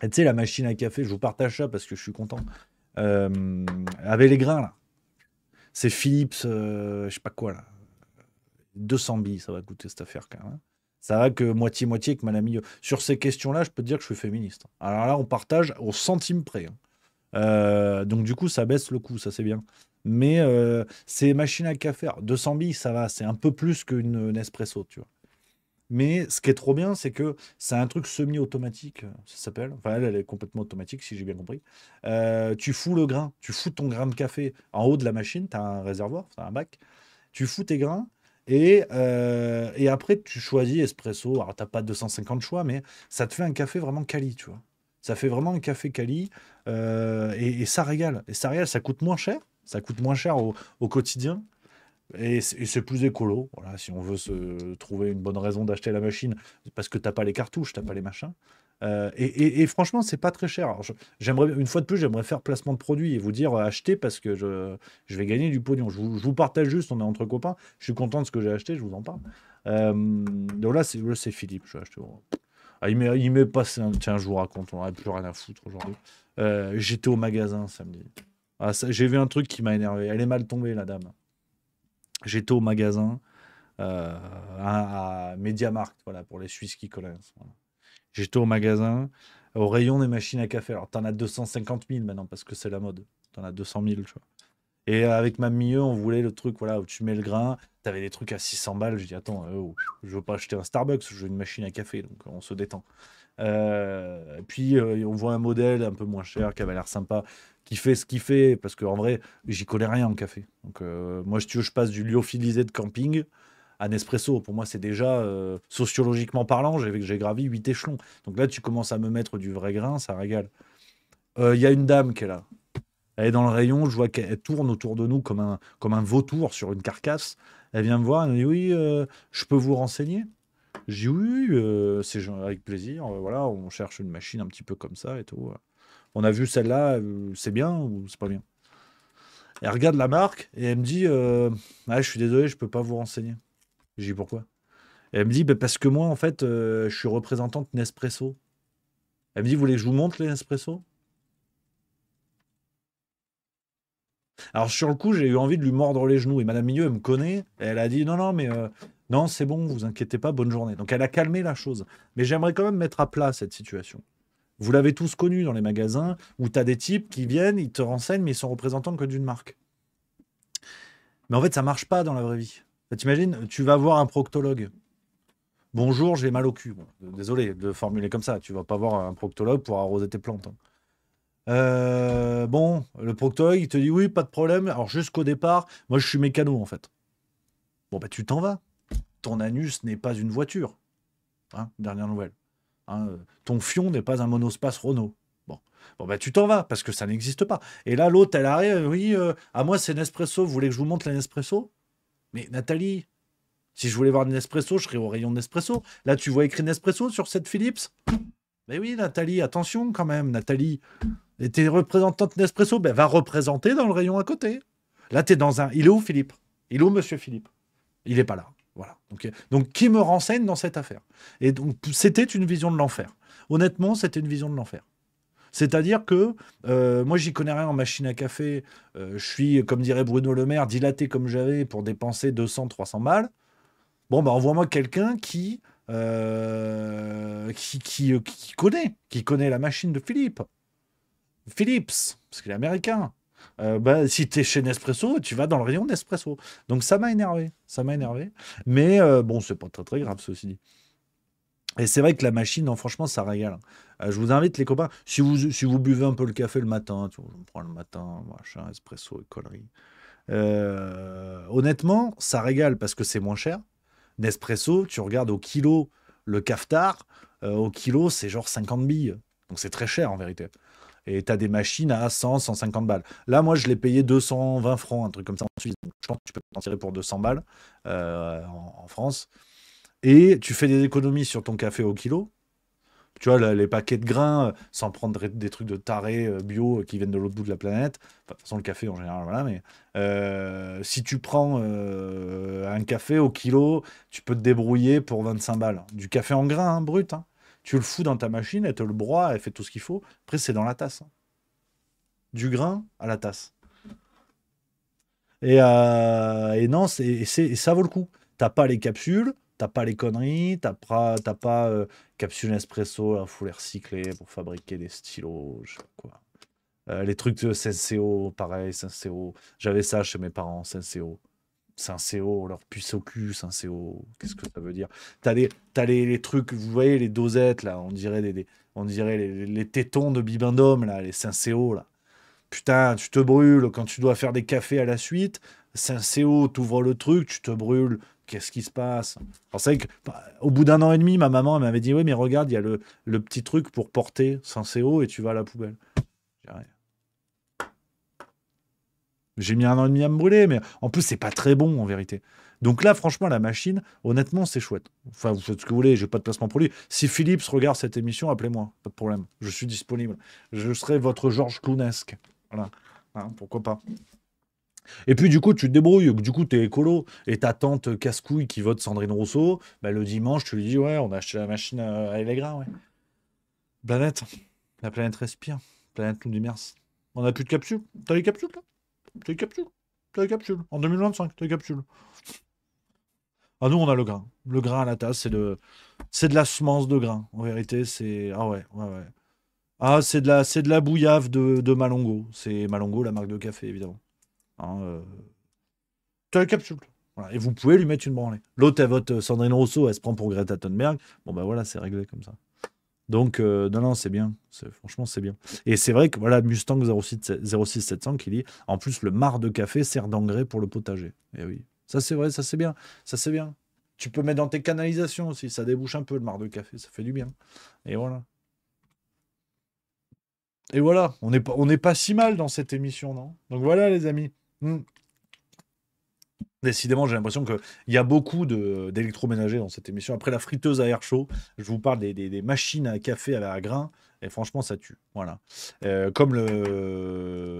B: Et tu sais, la machine à café, je vous partage ça parce que je suis content. Avec les grains, là. C'est Philips, je sais pas quoi, là. 200 billes, ça va coûter cette affaire, quand même. Ça va que moitié-moitié avec Madame Millot. Sur ces questions-là, je peux te dire que je suis féministe. Alors là, on partage au centime près. Hein. Donc du coup, ça baisse le coût, ça c'est bien. Mais ces machines à café, 200 billes, ça va, c'est un peu plus qu'une Nespresso, tu vois. Mais ce qui est trop bien, c'est que c'est un truc semi-automatique, ça s'appelle. Enfin, elle est complètement automatique, si j'ai bien compris. Tu fous le grain, tu fous ton grain de café en haut de la machine, tu as un réservoir, tu as un bac. Tu fous tes grains et après, tu choisis espresso. Alors, tu n'as pas 250 choix, mais ça te fait un café vraiment quali, tu vois. Ça fait vraiment un café quali et ça régale. Et ça régale, ça coûte moins cher. Ça coûte moins cher au quotidien. Et c'est plus écolo. Voilà, si on veut se trouver une bonne raison d'acheter la machine, parce que t'as pas les cartouches, t'as pas les machins. Et franchement, c'est pas très cher. Alors, j'aimerais, une fois de plus, j'aimerais faire placement de produit et vous dire achetez parce que je vais gagner du pognon. Je vous partage juste, on est entre copains. Je suis content de ce que j'ai acheté, je vous en parle. Donc là, c'est Philippe. Je vais acheter. Ah, il m'est passé un... Tiens, je vous raconte, on n'aurait plus rien à foutre aujourd'hui. J'étais au magasin samedi. Ah, j'ai vu un truc qui m'a énervé. Elle est mal tombée, la dame. J'étais au magasin à MediaMarkt, voilà, pour les Suisses qui connaissent. Voilà. J'étais au magasin, au rayon des machines à café. Alors, t'en as 250 000 maintenant, parce que c'est la mode. T'en as 200 000, tu vois. Et avec ma mieux, on voulait le truc, voilà, où tu mets le grain. T'avais des trucs à 600 balles. Je dis, attends, je veux pas acheter un Starbucks, je veux une machine à café, donc on se détend. Puis, on voit un modèle un peu moins cher, qui avait l'air sympa, qui fait ce qu'il fait, parce qu'en vrai, j'y connais rien en café. Donc, moi, si tu veux, je passe du lyophilisé de camping à Nespresso. Pour moi, c'est déjà, sociologiquement parlant, j'ai gravi 8 échelons. Donc là, tu commences à me mettre du vrai grain, ça régale. Il y a une dame qui est là. Elle est dans le rayon, je vois qu'elle tourne autour de nous comme un vautour sur une carcasse. Elle vient me voir, elle me dit oui, je peux vous renseigner. Je dis oui, c'est avec plaisir. Voilà, on cherche une machine un petit peu comme ça et tout. On a vu celle-là, c'est bien ou c'est pas bien? Elle regarde la marque et elle me dit ah, je suis désolé, je peux pas vous renseigner. Je dis pourquoi? Et elle me dit bah, parce que moi, en fait, je suis représentante Nespresso. Elle me dit vous voulez que je vous montre les Nespresso? Alors sur le coup, j'ai eu envie de lui mordre les genoux et Madame Milieu, elle me connaît. Et elle a dit non, non, mais non, c'est bon, vous inquiétez pas, bonne journée. Donc elle a calmé la chose. Mais j'aimerais quand même mettre à plat cette situation. Vous l'avez tous connu dans les magasins où tu as des types qui viennent, ils te renseignent, mais ils sont représentants que d'une marque. Mais en fait, ça marche pas dans la vraie vie. T'imagines, tu vas voir un proctologue. Bonjour, j'ai mal au cul. Bon, désolé de formuler comme ça. Tu vas pas voir un proctologue pour arroser tes plantes. Hein. Bon, le proctologue, il te dit oui, pas de problème. Alors, jusqu'au départ, moi, je suis mécano, en fait. Bon, bah, tu t'en vas. Ton anus n'est pas une voiture. Hein, dernière nouvelle. Hein, ton fion n'est pas un monospace Renault. Bon, bah tu t'en vas, parce que ça n'existe pas. Et là, l'autre, elle arrive, oui, à moi, c'est Nespresso, vous voulez que je vous montre la Nespresso? Mais Nathalie, si je voulais voir de Nespresso, je serais au rayon de Nespresso. Là, tu vois écrit Nespresso sur cette Philips? Mais oui, Nathalie, attention quand même, Nathalie. Et t'es représentante Nespresso, ben va représenter dans le rayon à côté. Là, t'es dans un... Il est où, Philippe? Il est où, monsieur Philippe? Il n'est pas là. Voilà. Donc, qui me renseigne dans cette affaire? Et donc, c'était une vision de l'enfer. Honnêtement, c'était une vision de l'enfer. C'est-à-dire que moi, j'y connais rien en machine à café. Je suis, comme dirait Bruno Le Maire, dilaté comme j'avais pour dépenser 200, 300 balles. Bon, bah, envoie-moi quelqu'un qui connaît la machine de Philips, parce qu'il est américain. Bah, si tu es chez Nespresso, tu vas dans le rayon Nespresso. Donc ça m'a énervé. Mais bon, c'est pas très très grave, ceci dit. Et c'est vrai que la machine, non, franchement, ça régale. Je vous invite, les copains, si vous buvez un peu le café le matin, tu vois, je me prends le matin, machin, espresso et conneries. Honnêtement, ça régale parce que c'est moins cher. Nespresso, tu regardes au kilo le cafetard, au kilo, c'est genre 50 billes. Donc c'est très cher en vérité. Et tu as des machines à 100, 150 balles. Là, moi, je l'ai payé 220 francs, un truc comme ça en Suisse. Donc, je pense que tu peux t'en tirer pour 200 balles en France. Et tu fais des économies sur ton café au kilo. Tu vois, les paquets de grains, sans prendre des trucs de tarés bio qui viennent de l'autre bout de la planète. Enfin, de toute façon, le café en général, voilà. Mais si tu prends un café au kilo, tu peux te débrouiller pour 25 balles. Du café en grains, hein, brut. Hein. Tu le fous dans ta machine, elle te le broie, elle fait tout ce qu'il faut. Après, c'est dans la tasse. Hein. Du grain à la tasse. Et non, ça vaut le coup. T'as pas les capsules. T'as pas les conneries, t'as pas capsule espresso, il faut les recycler pour fabriquer des stylos, je sais pas quoi. Les trucs de Senseo, pareil, Senseo. J'avais ça chez mes parents, Senseo. Senseo, leur puce au cul, Senseo. Qu'est-ce que ça veut dire? T'as les trucs, vous voyez, les dosettes, là, on dirait les tétons de Bibendum, là, les Senseo, là. Putain, tu te brûles quand tu dois faire des cafés à la suite. Senseo, t'ouvres le truc, tu te brûles. Qu'est-ce qui se passe? Alors, c'est vrai qu'au bout d'un an et demi, ma maman elle m'avait dit, oui, mais regarde, il y a le petit truc pour porter Senseo et tu vas à la poubelle. J'ai mis un an et demi à me brûler, mais en plus, c'est pas très bon en vérité. Donc là, franchement, la machine, honnêtement, c'est chouette. Enfin, vous faites ce que vous voulez, j'ai pas de placement produit. Si Philips regarde cette émission, appelez-moi, pas de problème. Je suis disponible. Je serai votre Georges Clounesque. Voilà. Hein, pourquoi pas. Et puis, du coup, tu te débrouilles. Du coup, t'es écolo. Et ta tante casse-couille qui vote Sandrine Rousseau, bah, le dimanche, tu lui dis, ouais, on a acheté la machine à Allegra, ouais. Planète. La planète respire. Planète nous dit merci. On a plus de capsules. T'as les capsules, là? T'as les capsules? T'as les capsules. En 2025, t'as les capsules. Ah, nous, on a le grain. Le grain à la tasse, c'est de la semence de grain. En vérité, c'est... Ah ouais, ouais, ouais. Ah, c'est de la bouillave de Malongo. C'est Malongo, la marque de café, évidemment. Hein, t'as les capsules. Voilà. Et vous pouvez lui mettre une branlée. L'autre, elle vote Sandrine Rousseau, elle se prend pour Greta Thunberg. Bon, bah voilà, c'est réglé comme ça. Donc, non, c'est bien. Franchement, c'est bien. Et c'est vrai que, voilà, Mustang 06700 qui dit, en plus, le marc de café sert d'engrais pour le potager. Et oui, ça, c'est vrai, ça, c'est bien. Ça, c'est bien. Tu peux mettre dans tes canalisations aussi. Ça débouche un peu le marc de café. Ça fait du bien. Et voilà. Et voilà. On n'est pas si mal dans cette émission, non? Donc, voilà, les amis. Décidément, j'ai l'impression qu'il y a beaucoup d'électroménagers dans cette émission. Après la friteuse à air chaud, je vous parle des machines à café à grains. Et franchement, ça tue. Voilà. Comme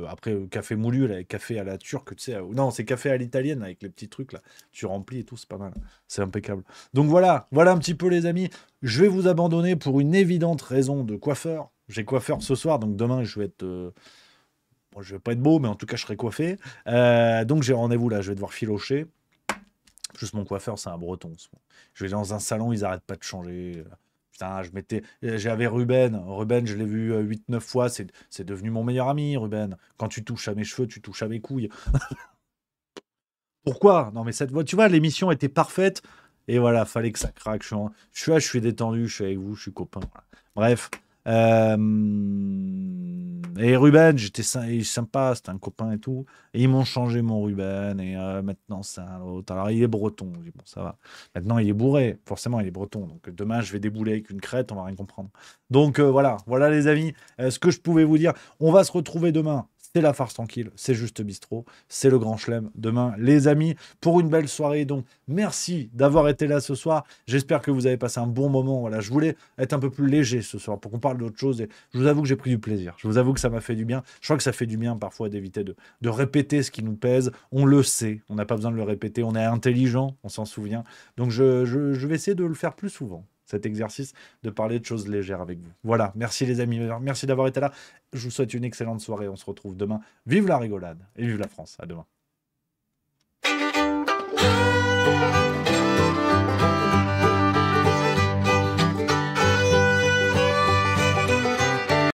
B: après, le café moulu, là, café à la turque, tu sais. Non, c'est café à l'italienne avec les petits trucs, là. Tu remplis et tout, c'est pas mal. C'est impeccable. Donc voilà un petit peu, les amis. Je vais vous abandonner pour une évidente raison de coiffeur. J'ai coiffeur ce soir, donc demain, je vais être... Bon, je vais pas être beau, mais en tout cas, je serai coiffé. Donc, j'ai rendez-vous là. Je vais devoir filocher. Juste mon coiffeur, c'est un breton. Je vais dans un salon, ils arrêtent pas de changer. Putain, j'avais Ruben. Ruben, je l'ai vu 8-9 fois. C'est devenu mon meilleur ami, Ruben. Quand tu touches à mes cheveux, tu touches à mes couilles. Pourquoi? Non, mais cette voix, tu vois, l'émission était parfaite. Et voilà, fallait que ça craque. Je suis détendu, je suis avec vous, je suis copain. Voilà. Bref. Et Ruben, il est sympa, c'était un copain et tout. Et ils m'ont changé mon Ruben. Et maintenant, c'est un autre. Alors, il est breton. Je dis, bon, ça va. Maintenant, il est bourré. Forcément, il est breton. Donc, demain, je vais débouler avec une crête. On va rien comprendre. Donc, voilà. Voilà, les amis. Ce que je pouvais vous dire. On va se retrouver demain. C'est la farce tranquille, c'est Juste Bistrot, c'est le Grand Chelem demain, les amis, pour une belle soirée. Donc, merci d'avoir été là ce soir. J'espère que vous avez passé un bon moment. Voilà, je voulais être un peu plus léger ce soir pour qu'on parle d'autre chose. Et je vous avoue que j'ai pris du plaisir. Je vous avoue que ça m'a fait du bien. Je crois que ça fait du bien parfois d'éviter de répéter ce qui nous pèse. On le sait, on n'a pas besoin de le répéter. On est intelligent, on s'en souvient. Donc, je vais essayer de le faire plus souvent, cet exercice de parler de choses légères avec vous. Voilà, merci les amis, merci d'avoir été là. Je vous souhaite une excellente soirée, on se retrouve demain. Vive la rigolade et vive la France, à demain.